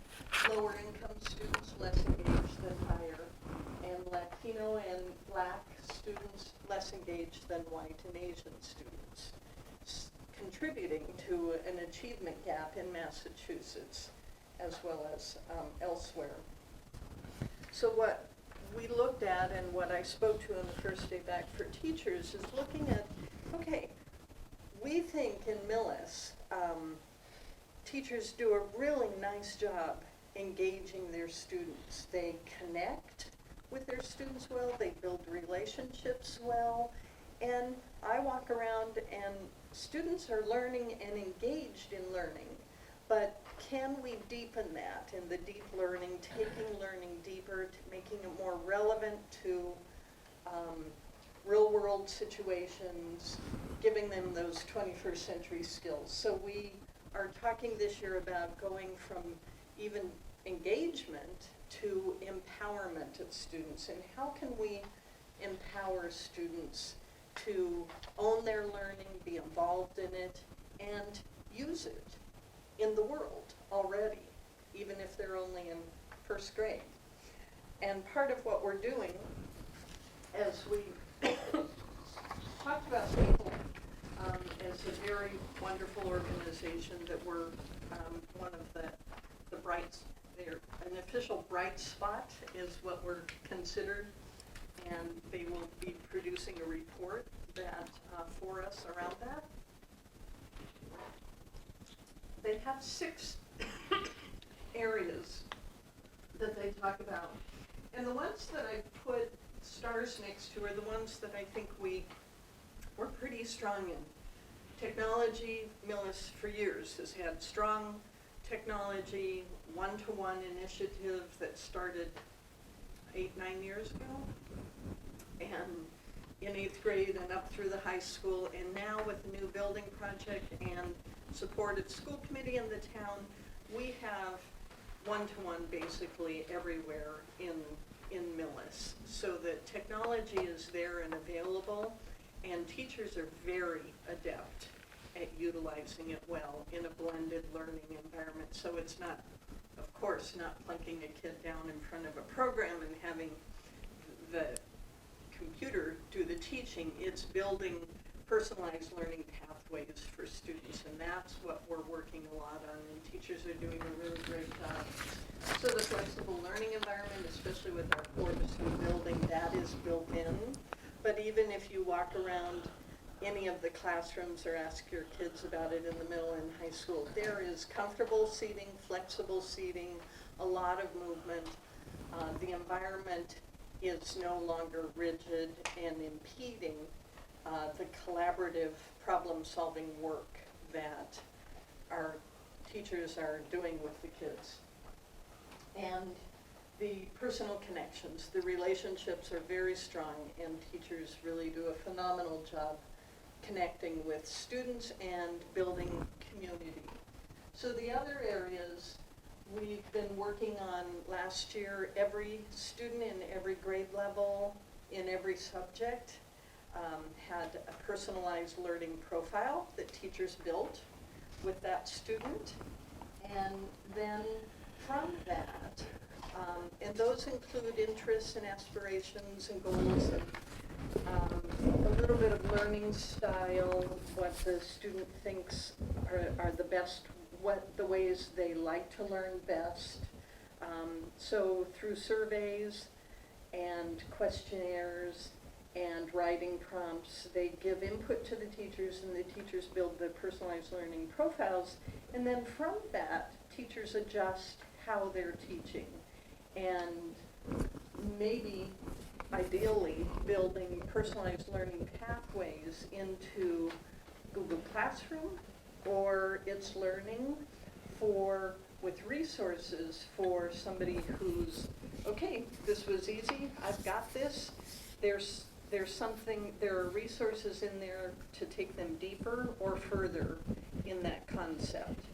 Lower income students less engaged than higher, and Latino and Black students less engaged than white and Asian students, contributing to an achievement gap in Massachusetts as well as elsewhere. So what we looked at, and what I spoke to on the first day back for teachers, is looking at, okay, we think in Millis, teachers do a really nice job engaging their students. They connect with their students well, they build relationships well, and I walk around and students are learning and engaged in learning, but can we deepen that in the deep learning, taking learning deeper, making it more relevant to real world situations, giving them those 21st century skills. So we are talking this year about going from even engagement to empowerment of students. And how can we empower students to own their learning, be involved in it, and use it in the world already, even if they're only in first grade? And part of what we're doing, as we talked about Maple as a very wonderful organization that we're one of the brights, they're an official bright spot is what we're considered, and they will be producing a report that for us around that. They have 6 areas that they talk about, and the ones that I put stars next to are the ones that I think we're pretty strong in. Technology, Millis for years has had strong technology, one-to-one initiative that started 8-9 years ago, and in 8th grade and up through the high school, and now with the new building project and supported school committee in the town, we have one-to-one basically everywhere in Millis, so that technology is there and available, and teachers are very adept at utilizing it well in a blended learning environment. So it's not, of course, not plunking a kid down in front of a program and having the computer do the teaching. It's building personalized learning pathways for students, and that's what we're working a lot on, and teachers are doing a really great job. So the flexible learning environment, especially with our 4-2 building, that is built in. But even if you walk around any of the classrooms or ask your kids about it in the middle and high school, there is comfortable seating, flexible seating, a lot of movement. The environment is no longer rigid and impeding the collaborative problem-solving work that our teachers are doing with the kids. And the personal connections, the relationships are very strong, and teachers really do a phenomenal job connecting with students and building community. So the other areas we've been working on last year, every student in every grade level, in every subject, had a personalized learning profile that teachers built with that student. And then from that, and those include interests and aspirations and goals, and a little bit of learning style, what the student thinks are the best, what the ways they like to learn best. So through surveys and questionnaires and writing prompts, they give input to the teachers, and the teachers build the personalized learning profiles, and then from that, teachers adjust how they're teaching, and maybe, ideally, building personalized learning pathways into Google Classroom, or it's learning with resources for somebody who's, okay, this was easy, I've got this. There are resources in there to take them deeper or further in that concept.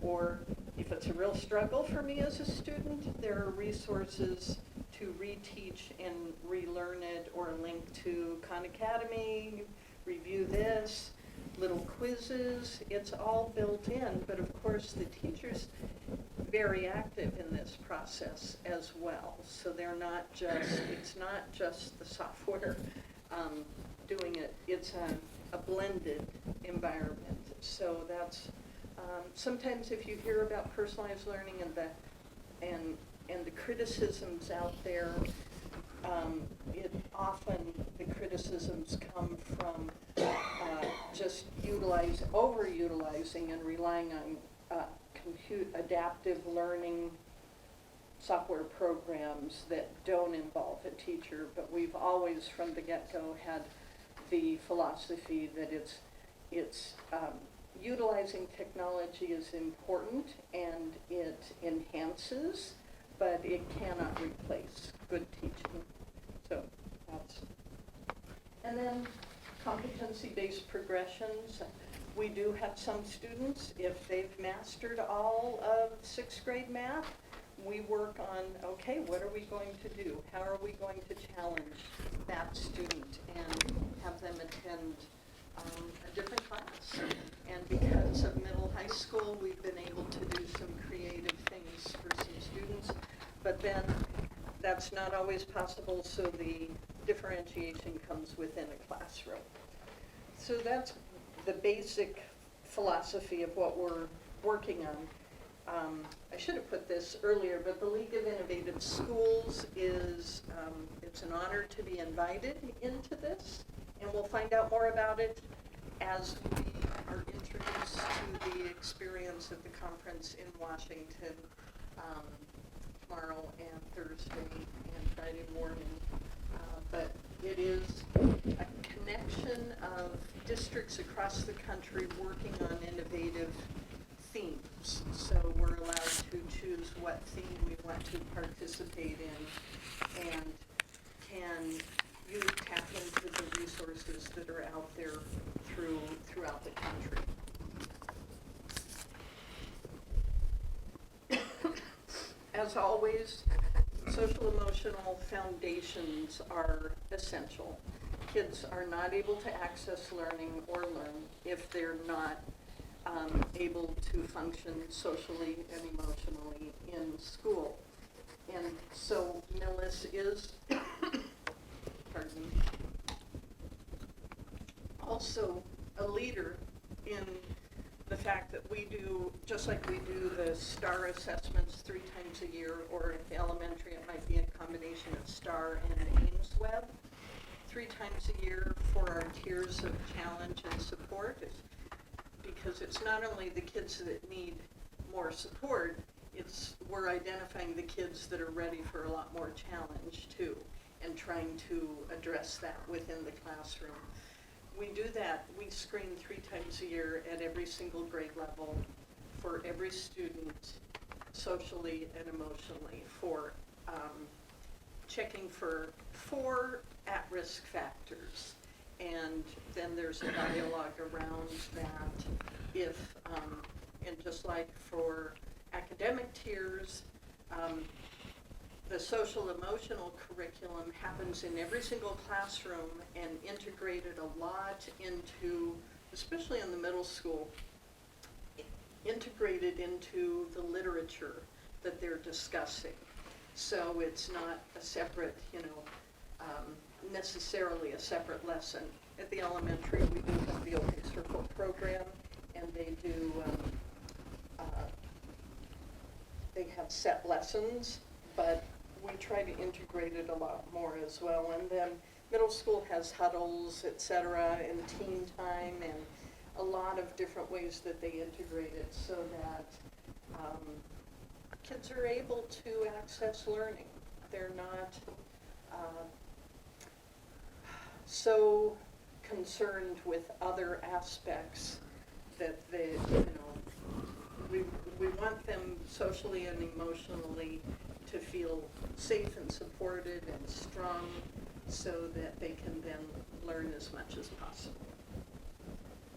Or if it's a real struggle for me as a student, there are resources to reteach and relearn it, or link to Khan Academy, review this, little quizzes. It's all built in, but of course the teacher's very active in this process as well. So they're not just, it's not just the software doing it, it's a blended environment. So that's, sometimes if you hear about personalized learning and the criticisms out there, often the criticisms come from just overutilizing and relying on adaptive learning software programs that don't involve a teacher. But we've always, from the get-go, had the philosophy that it's utilizing technology is important and it enhances, but it cannot replace good teaching. So that's, and then competency-based progressions. We do have some students, if they've mastered all of 6th grade math, we work on, okay, what are we going to do? How are we going to challenge that student and have them attend a different class? And because of middle high school, we've been able to do some creative things for some students, but then that's not always possible, so the differentiation comes within a classroom. So that's the basic philosophy of what we're working on. I should have put this earlier, but the League of Innovative Schools is, it's an honor to be invited into this, and we'll find out more about it as we are introduced to the experience of the conference in Washington tomorrow and Thursday and Friday morning. But it is a connection of districts across the country working on innovative themes. So we're allowed to choose what theme we want to participate in and can tap into the resources that are out there throughout the country. As always, social emotional foundations are essential. Kids are not able to access learning or learn if they're not able to function socially and emotionally in school. And so Millis is, pardon me, also a leader in the fact that we do, just like we do the STAR assessments 3 times a year, or at the elementary it might be a combination of STAR and Ames Web, 3 times a year for our tiers of challenge and support, because it's not only the kids that need more support, we're identifying the kids that are ready for a lot more challenge too, and trying to address that within the classroom. We do that, we screen 3 times a year at every single grade level for every student, socially and emotionally, for checking for 4 at-risk factors. And then there's a dialogue around that if, and just like for academic tiers, the social emotional curriculum happens in every single classroom and integrated a lot into, especially in the middle school, integrated into the literature that they're discussing. So it's not a separate, necessarily a separate lesson. At the elementary, we do have the OK Circle program, and they do, they have set lessons, but we try to integrate it a lot more as well. And then middle school has huddles, et cetera, and team time, and a lot of different ways that they integrate it so that kids are able to access learning. They're not so concerned with other aspects that they, we want them socially and emotionally to feel safe and supported and strong so that they can then learn as much as possible.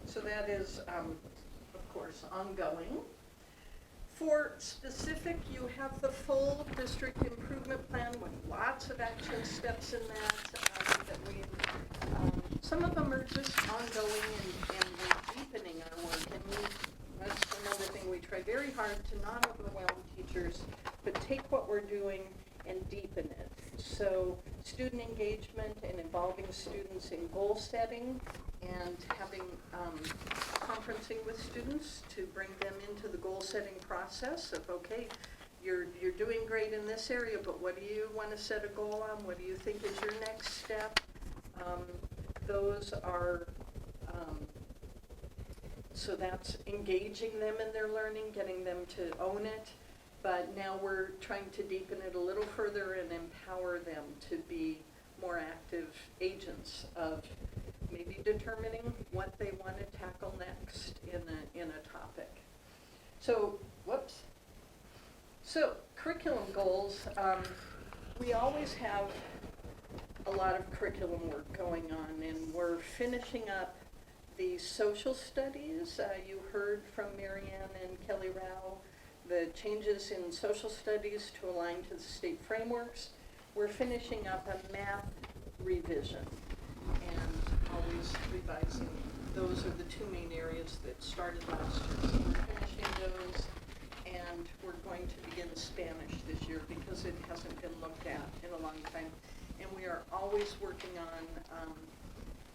So that is, of course, ongoing. For specific, you have the full district improvement plan with lots of action steps in that, that we, some of them are just ongoing and we're deepening our work. And that's another thing, we try very hard to not overwhelm teachers, but take what we're doing and deepen it. So student engagement and involving students in goal setting and having conferencing with students to bring them into the goal setting process of, okay, you're doing great in this area, but what do you want to set a goal on? What do you think is your next step? Those are, so that's engaging them in their learning, getting them to own it. But now we're trying to deepen it a little further and empower them to be more active agents of maybe determining what they want to tackle next in a topic. So, whoops. So, curriculum goals. We always have a lot of curriculum work going on, and we're finishing up the social studies. You heard from Marianne and Kelly Rao the changes in social studies to align to the state frameworks. We're finishing up a math revision and always revising. Those are the two main areas that started last year. So we're finishing those, and we're going to begin Spanish this year because it hasn't been looked at in a long time. And we are always working on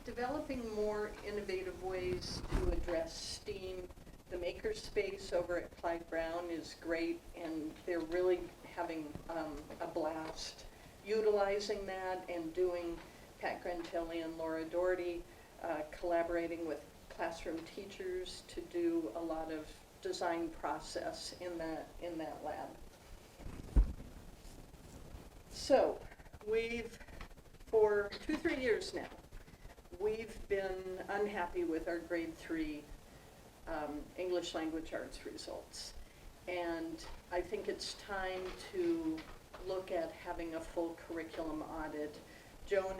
developing more innovative ways to address STEAM. The makerspace over at Clyde Brown is great, and they're really having a blast utilizing that and doing. Pat Grantelli and Laura Doherty collaborating with classroom teachers to do a lot of design process in that lab. So we've, for 2-3 years now, we've been unhappy with our grade 3 English language arts results. And I think it's time to look at having a full curriculum audit. Joan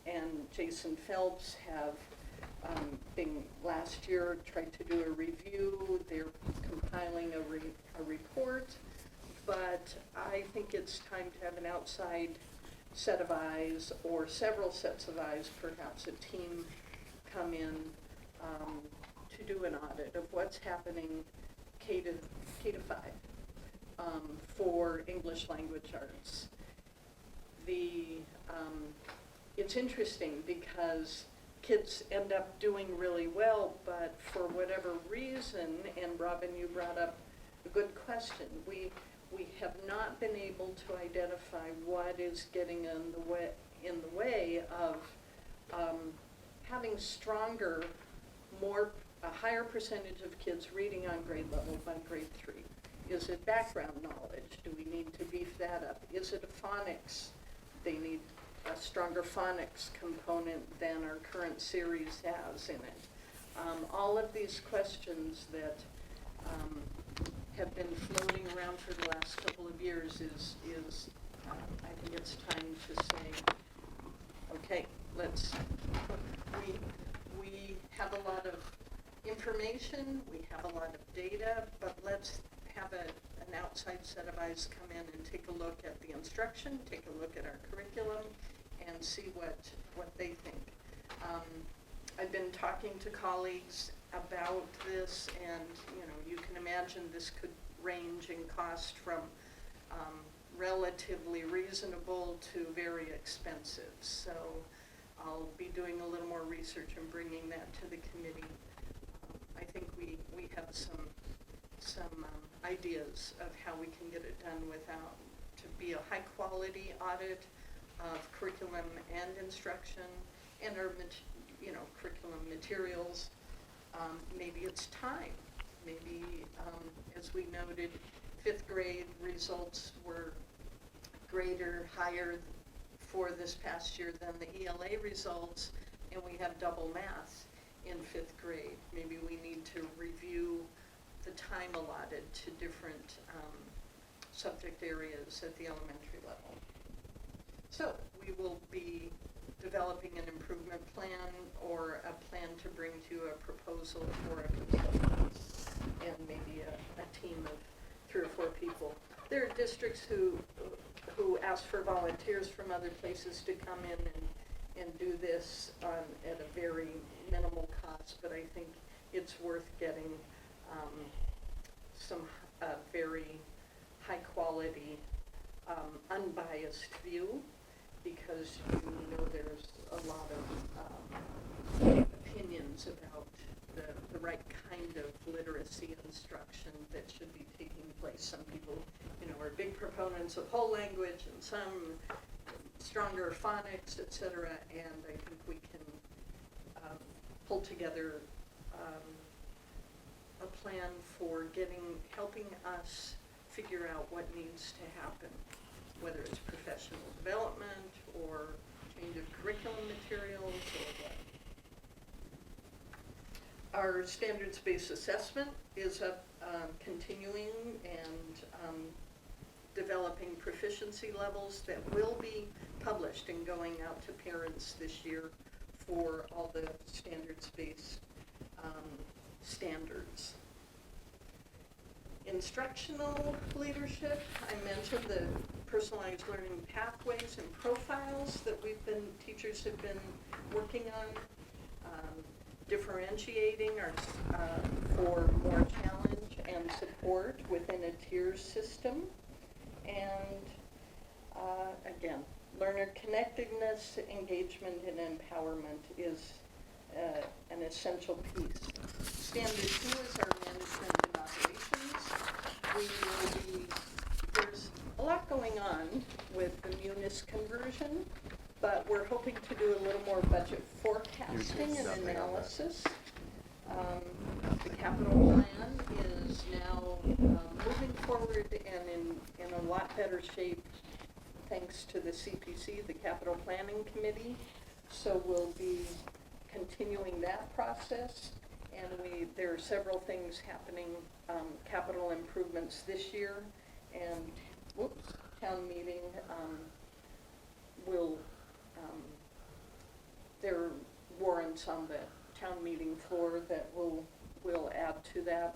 and Jason Phelps have last year tried to do a review. They're compiling a report, but I think it's time to have an outside set of eyes, or several sets of eyes, perhaps a team come in to do an audit of what's happening K to 5 for English language arts. It's interesting because kids end up doing really well, but for whatever reason, and Robin, you brought up a good question, we have not been able to identify what is getting in the way of having stronger, a higher percentage of kids reading on grade level by grade 3. Is it background knowledge? Do we need to beef that up? Is it a phonics? They need a stronger phonics component than our current series has in it. All of these questions that have been floating around for the last couple of years is I think it's time to say, okay, we have a lot of information, we have a lot of data, but let's have an outside set of eyes come in and take a look at the instruction, take a look at our curriculum, and see what they think. I've been talking to colleagues about this, and you can imagine this could range in cost from relatively reasonable to very expensive. So I'll be doing a little more research and bringing that to the committee. I think we have some ideas of how we can get it done without to be a high quality audit of curriculum and instruction and our curriculum materials. Maybe it's time. Maybe, as we noted, 5th grade results were higher for this past year than the ELA results, and we have double math in 5th grade. Maybe we need to review the time allotted to different subject areas at the elementary level. So we will be developing an improvement plan or a plan to bring to a proposal for a consultant and maybe a team of 3 or 4 people. There are districts who ask for volunteers from other places to come in and do this at a very minimal cost, but I think it's worth getting some very high quality, unbiased view, because there's a lot of opinions about the right kind of literacy instruction that should be taking place. Some people, are big proponents of whole language, and some stronger phonics, etc. And I think we can pull together a plan for helping us figure out what needs to happen, whether it's professional development or change of curriculum materials or what. Our standards-based assessment is continuing and developing proficiency levels that will be published and going out to parents this year for all the standards-based standards. instructional leadership. I mentioned the personalized learning pathways and profiles that teachers have been working on, differentiating for more challenge and support within a tier system. And again, learner connectedness, engagement, and empowerment is an essential piece. Standard 2 is our management and operations. There's a lot going on with the Millis conversion, but we're hoping to do a little more budget forecasting and analysis. The capital plan is now moving forward and in a lot better shape thanks to the CPC, the Capital Planning Committee. So we'll be continuing that process, and there are several things happening, capital improvements this year, and town meeting there are warrants on the town meeting floor that will add to that.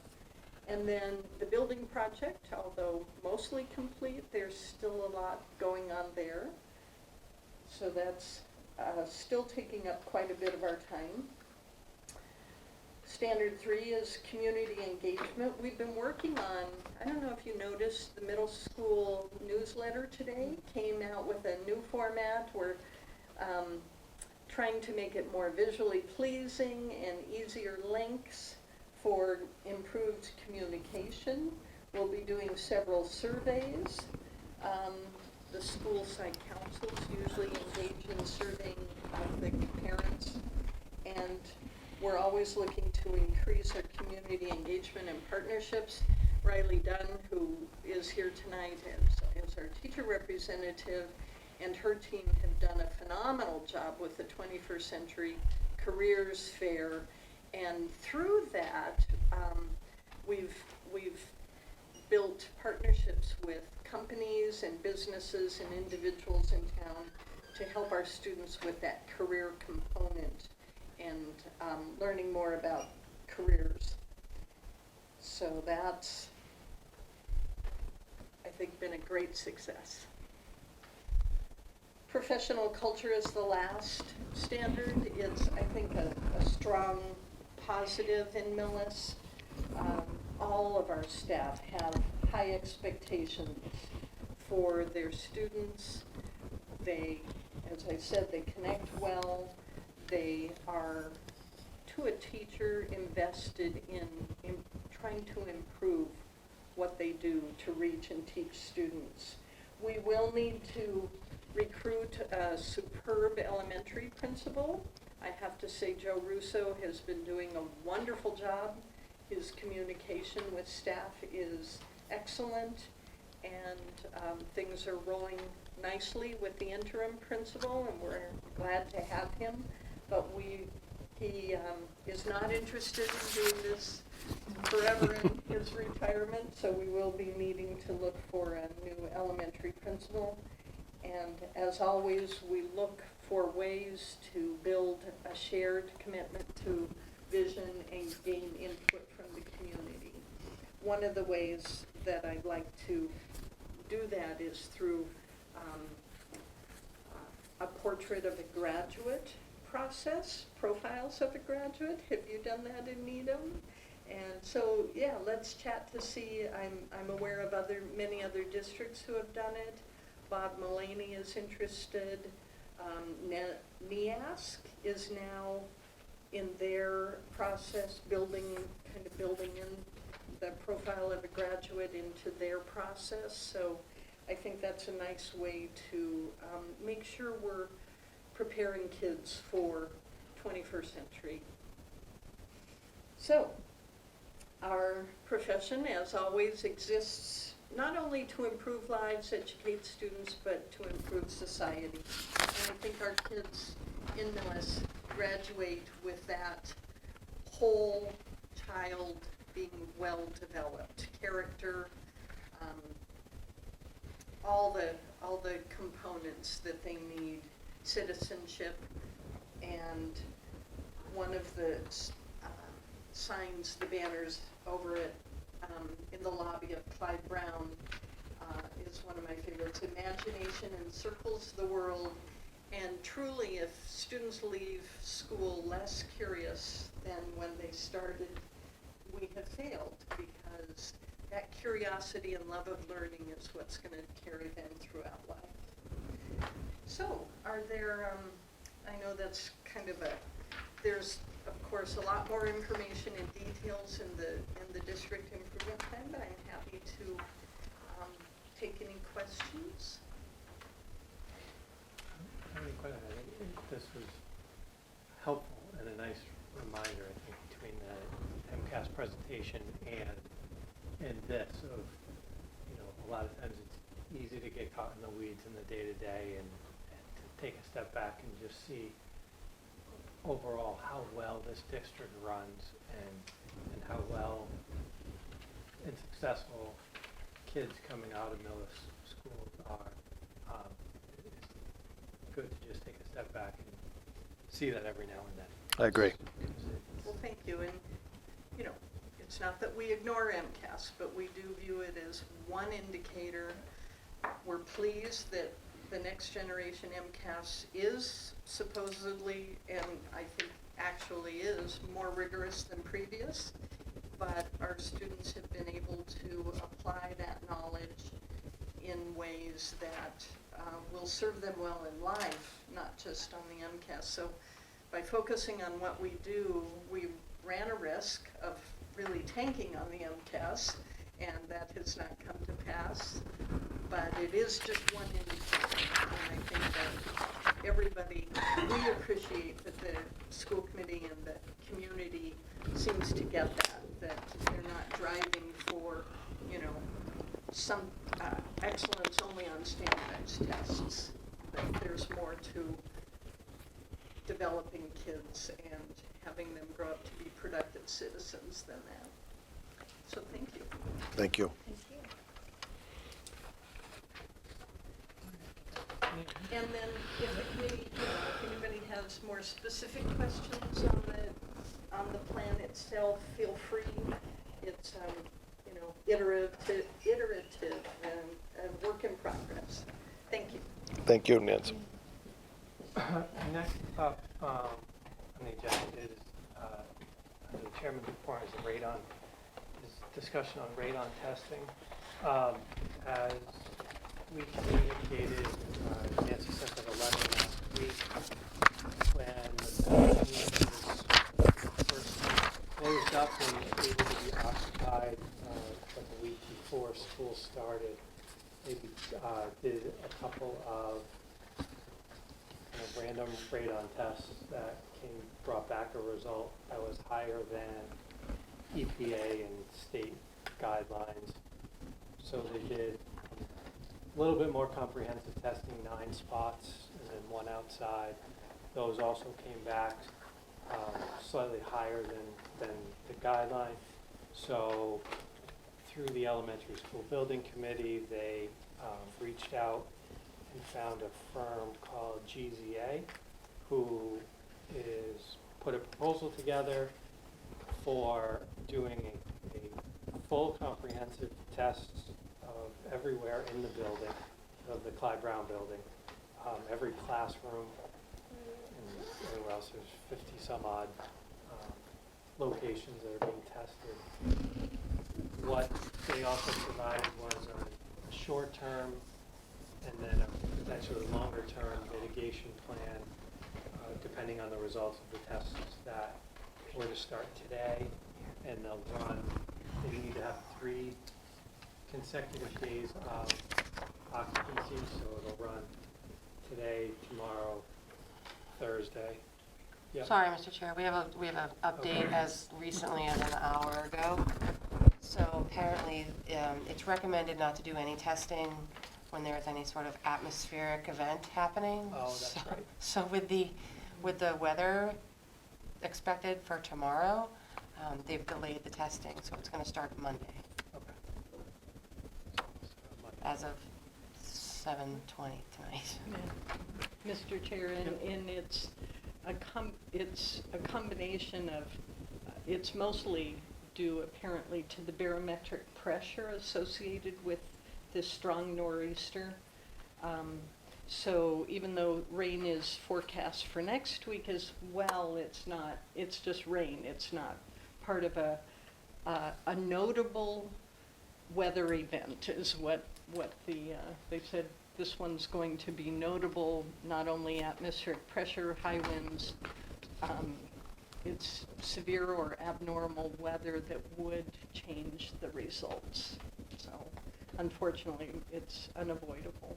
And then the building project, although mostly complete, there's still a lot going on there. So that's still taking up quite a bit of our time. Standard 3 is community engagement. We've been working on, I don't know if you noticed, the middle school newsletter today came out with a new format. We're trying to make it more visually pleasing and easier links for improved communication. We'll be doing several surveys. The school site councils usually engage in surveying the parents, and we're always looking to increase our community engagement and partnerships. Riley Dunn, who is here tonight as our teacher representative, and her team have done a phenomenal job with the 21st Century Careers Fair. And through that, we've built partnerships with companies and businesses and individuals in town to help our students with that career component and learning more about careers. So that's, I think, been a great success. Professional culture is the last standard. It's, I think, a strong positive in Millis. All of our staff have high expectations for their students. They, as I said, they connect well. They are, to a teacher, invested in trying to improve what they do to reach and teach students. We will need to recruit a superb elementary principal. I have to say Joe Russo has been doing a wonderful job. His communication with staff is excellent, and things are rolling nicely with the interim principal, and we're glad to have him. But he is not interested in doing this forever in his retirement, so we will be needing to look for a new elementary principal. And as always, we look for ways to build a shared commitment to vision and gain input from the community. One of the ways that I'd like to do that is through a portrait of a graduate process, profiles of a graduate. Have you done that in Needham? And so, yeah, let's chat to see. I'm aware of many other districts who have done it. Bob Mullaney is interested. NEASC is now in their process building in the profile of a graduate into their process. So I think that's a nice way to make sure we're preparing kids for 21st century. So our profession, as always, exists not only to improve lives, educate students, but to improve society. And I think our kids in Millis graduate with that whole child being well developed, character, all the components that they need, citizenship. And one of the signs, the banners over at in the lobby of Clyde Brown is one of my favorites. Imagination encircles the world, and truly, if students leave school less curious than when they started, we have failed, because that curiosity and love of learning is what's going to carry them throughout life. So, are there, I know that's kind of there's of course a lot more information and details in the district improvement plan, but I'm happy to take any questions. I think this was helpful and a nice reminder, I think, between the MCAS presentation and this of, you know, a lot of times it's easy to get caught in the weeds in the day-to-day and to take a step back and just see overall how well this district runs and how well and successful kids coming out of Millis schools are. It's good to just take a step back and see that every now and then. I agree. Well, thank you. And, you know, it's not that we ignore MCAS, but we do view it as one indicator. We're pleased that the next generation MCAS is supposedly, and I think actually is, more rigorous than previous, but our students have been able to apply that knowledge in ways that will serve them well in life, not just on the MCAS. So by focusing on what we do, we ran a risk of really tanking on the MCAS, and that has not come to pass. But it is just one indicator, and I think that everybody, we appreciate that the school committee and the community seems to get that they're not driving for, you know, some excellence only on standardized tests, that there's more to developing kids and having them grow up to be productive citizens than that. So thank you. Thank you. Thank you. And then if the committee, you know, if anybody has more specific questions on the plan itself, feel free. It's you know, iterative and a work in progress. Thank you. Thank you, Nancy. Next up on the agenda is, under the chairman's report, is the radon, is discussion on radon testing. As we communicated, Nancy sent out a letter last week when the building was first closed up and able to be occupied like a week before school started. They did a couple of kind of random radon tests that brought back a result that was higher than EPA and state guidelines. So they did a little bit more comprehensive testing, 9 spots and then 1 outside. Those also came back slightly higher than the guideline. So through the elementary school building committee, they reached out and found a firm called GZA who is put a proposal together for doing a full comprehensive test of everywhere in the building, of the Clyde Brown building, every classroom, and everywhere else. There's 50 some odd locations that are being tested. What they also provided was a short-term and then a potentially longer-term mitigation plan, depending on the results of the tests that were to start today, and they'll run. They need to have 3 consecutive days of occupancy, so it'll run today, tomorrow, Thursday. Yep. Sorry, Mr. Chair, we have an update as recently as an hour ago. So apparently, it's recommended not to do any testing when there's any sort of atmospheric event happening. Oh, that's right. So with the weather expected for tomorrow, they've delayed the testing, so it's going to start Monday Okay. as of 7:20 tonight. Mr. Chair, and it's a combination of, it's mostly due apparently to the barometric pressure associated with this strong nor'easter. So even though rain is forecast for next week as well, it's just rain. It's not part of a notable weather event is what they said. This one's going to be notable, not only atmospheric pressure, high winds, it's severe or abnormal weather that would change the results. So unfortunately, it's unavoidable.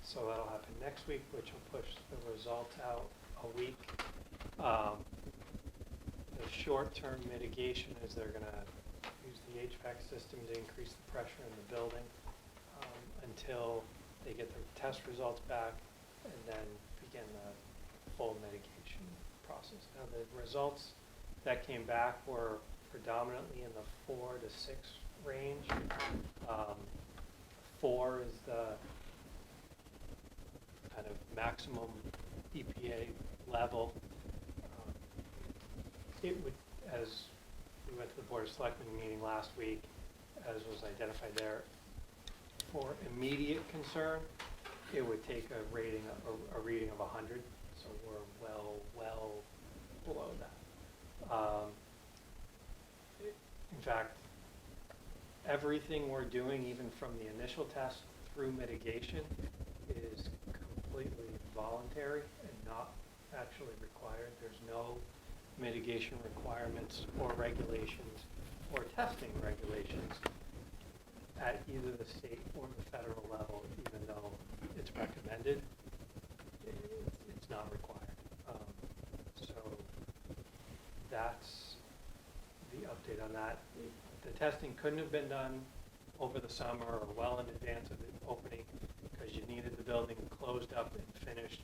So that'll happen next week, which will push the results out a week. The short-term mitigation is they're gonna use the HVAC system to increase the pressure in the building until they get their test results back and then begin the full mitigation process. Now the results that came back were predominantly in the 4 to 6 range. 4 is the kind of maximum EPA level. It would, as we went to the Board of Selectmen meeting last week, as was identified there, for immediate concern, it would take a reading of 100, so we're well below that. In fact, everything we're doing, even from the initial test through mitigation, is completely voluntary and not actually required. There's no mitigation requirements or regulations or testing regulations at either the state or the federal level, even though it's recommended. It's not required. So that's the update on that. The testing couldn't have been done over the summer or well in advance of the opening because you needed the building closed up and finished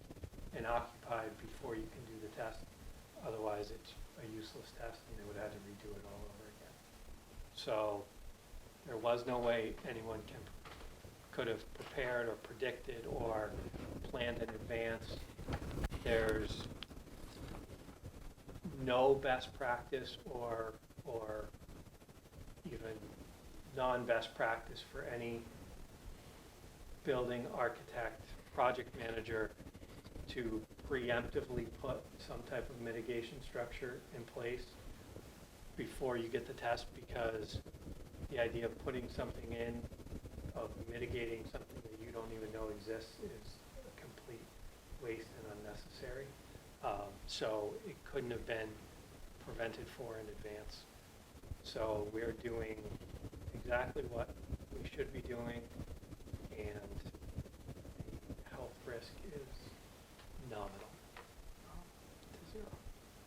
and occupied before you can do the test. Otherwise, it's a useless test and they would have to redo it all over again. So there was no way anyone could have prepared or predicted or planned in advance. There's no best practice or even non-best practice for any building architect, project manager to preemptively put some type of mitigation structure in place before you get the test, because the idea of putting something in, of mitigating something that you don't even know exists, is a complete waste and unnecessary. So it couldn't have been prevented for in advance. So we're doing exactly what we should be doing, and the health risk is nominal to zero,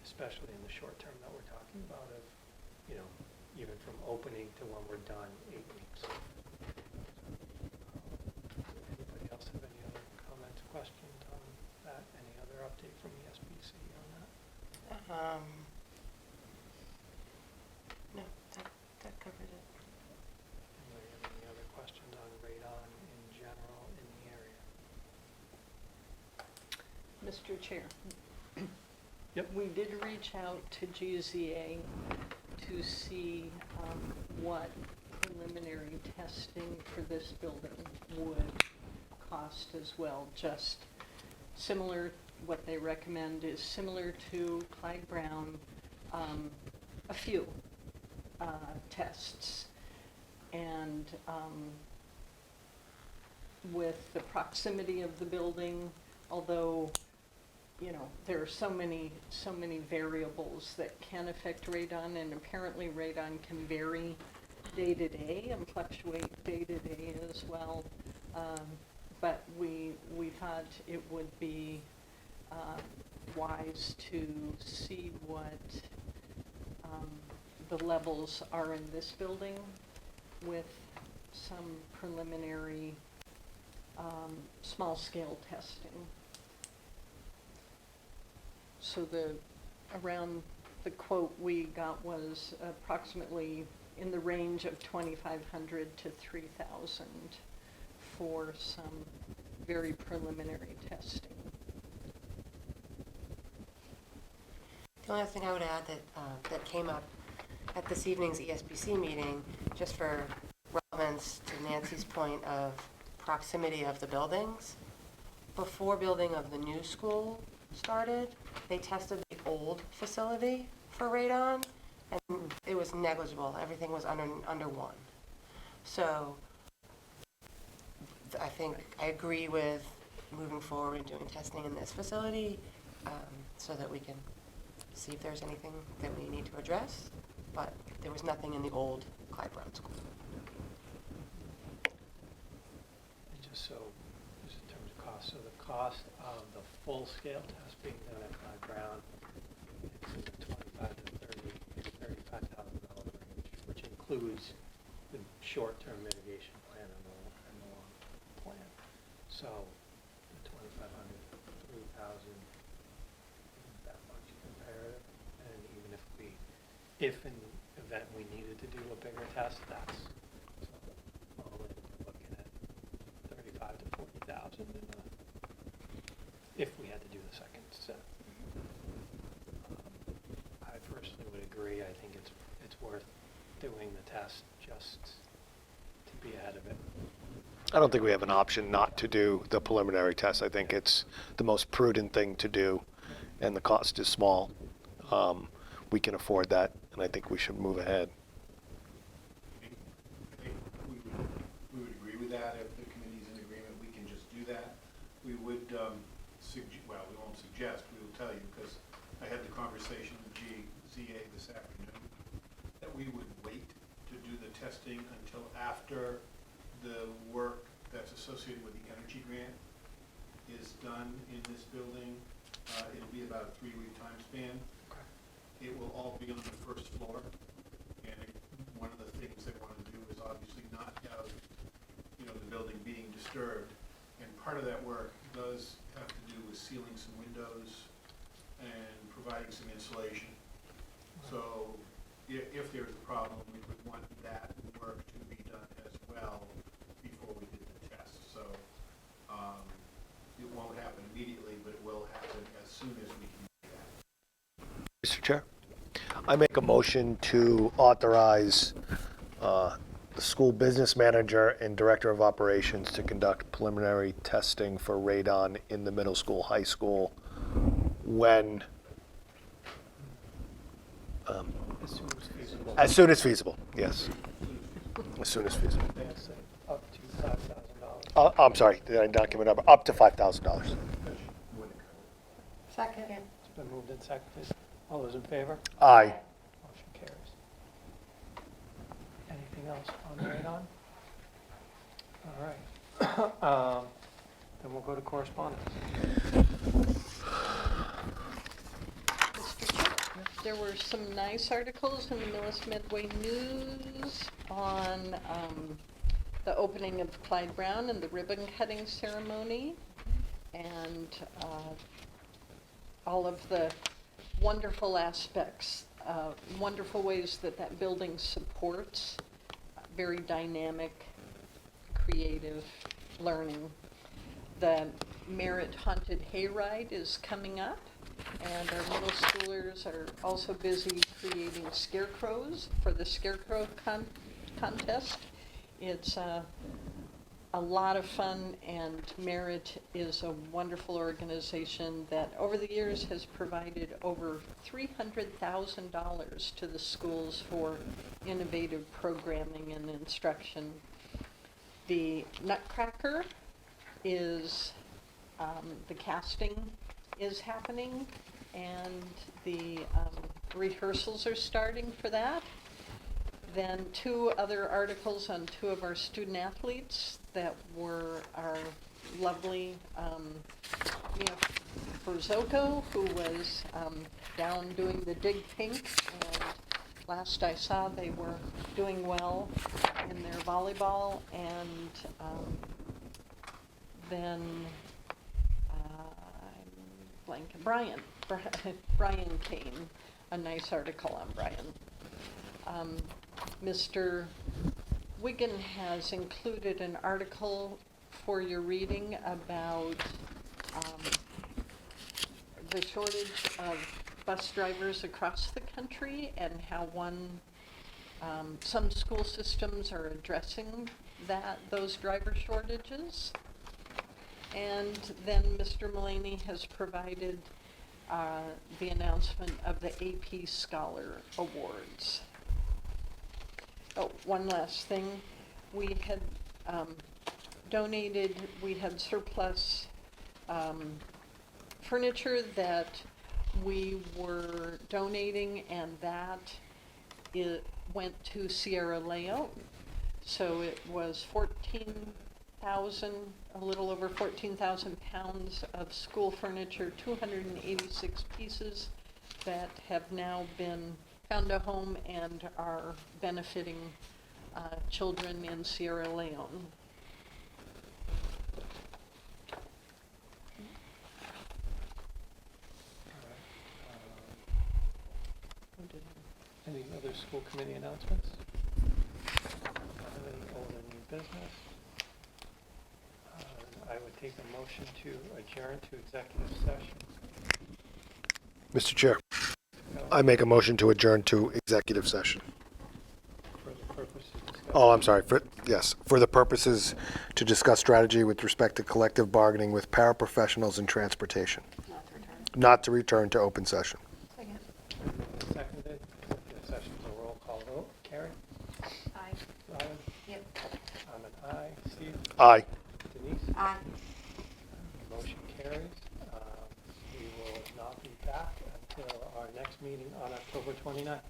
especially in the short term that we're talking about of, even from opening to when we're done, 8 weeks. Anybody else have any other comments, questions on that? Any other update from the SBC on that? No, that covered it. Anybody have any other questions on radon in general in the area? Mr. Chair. Yep. We did reach out to GZA to see what preliminary testing for this building would cost as well. Just similar, what they recommend is similar to Clyde Brown, a few tests. And with the proximity of the building, although there are so many variables that can affect radon, and apparently radon can vary day to day and fluctuate day to day as well. But we thought it would be wise to see what the levels are in this building with some preliminary small-scale testing. So around the quote we got was approximately in the range of 2,500 to 3,000 for some very preliminary testing. The only thing I would add that came up at this evening's ESBC meeting, just for relevance to Nancy's point of proximity of the buildings, before building of the new school started, they tested the old facility for radon, and it was negligible. Everything was under 1. So I think I agree with moving forward and doing testing in this facility, so that we can see if there's anything that we need to address, but there was nothing in the old Clyde Brown School. And just so, just in terms of cost, so the cost of the full-scale test being done at Clyde Brown, it's in the $25,000 to $35,000 range, which includes the short-term mitigation plan and the long plan. So the 2,500, 3,000 isn't that much comparative, and even if in the event we needed to do a bigger test, that's so all in, we're looking at 35 to 40,000 if we had to do the second set. I personally would agree. I think it's worth doing the test just to be ahead of it. I don't think we have an option not to do the preliminary test. I think it's the most prudent thing to do, and the cost is small. We can afford that, and I think we should move ahead. I think we would agree with that. If the committee's in agreement, we can just do that. We would, we won't suggest, we will tell you, because I had the conversation with ZA this afternoon, that we would wait to do the testing until after the work that's associated with the energy grant is done in this building. It'll be about a 3-week time span. It will all be on the first floor, and one of the things they want to do is obviously not have, the building being disturbed, and part of that work does have to do with sealing some windows and providing some insulation. So if there's a problem, we would want that work to be done as well before we did the test. So it won't happen immediately, but it will happen as soon as we can do that. Mr. Chair, I make a motion to authorize the school business manager and director of operations to conduct preliminary testing for radon in the middle school, high school, when, As soon as feasible. as soon as feasible, yes. As soon as feasible. They say up to $5,000. I'm sorry, did I not give a number? Up to $5,000. Second. It's been moved and seconded. All those in favor? Aye. Motion carries. Anything else on the radon? All right. Then we'll go to correspondence. Mr. Chair, there were some nice articles in the Millis Midway News on the opening of Clyde Brown and the ribbon cutting ceremony, and all of the wonderful aspects, wonderful ways that that building supports very dynamic, creative learning. The Merit Haunted Hayride is coming up, and our middle schoolers are also busy creating scarecrows for the scarecrow contest. It's a lot of fun, and Merit is a wonderful organization that over the years has provided over $300,000 to the schools for innovative programming and instruction. The Nutcracker is, the casting is happening, and the rehearsals are starting for that. Then 2 other articles on 2 of our student athletes that were our lovely Mia Berzocco, who was down doing the Dig Pink, and last I saw they were doing well in their volleyball, and then I'm blanking, Brian Kane, a nice article on Brian. Mr. Wigan has included an article for your reading about the shortage of bus drivers across the country, and how one Some school systems are addressing those driver shortages. And then Mr. Mullaney has provided the announcement of the AP Scholar Awards. Oh, one last thing. We had we had surplus furniture that we were donating, and that it went to Sierra Leone. So it was 14,000, a little over 14,000 pounds of school furniture, 286 pieces that have now been found a home and are benefiting children in Sierra Leone. Any other school committee announcements? Any old and new business? I would take a motion to adjourn to executive session. Mr. Chair, I make a motion to adjourn to executive session. For the purpose of discussing. Oh, I'm sorry, for the purposes to discuss strategy with respect to collective bargaining with paraprofessionals in transportation. Not to return to open session. Seconded. Executive session's a roll call vote. Carrie? Aye. Robin? Yep. I'm an aye. Steve? Aye. Denise? Aye. Motion carries. We will not be back until our next meeting on October 29th.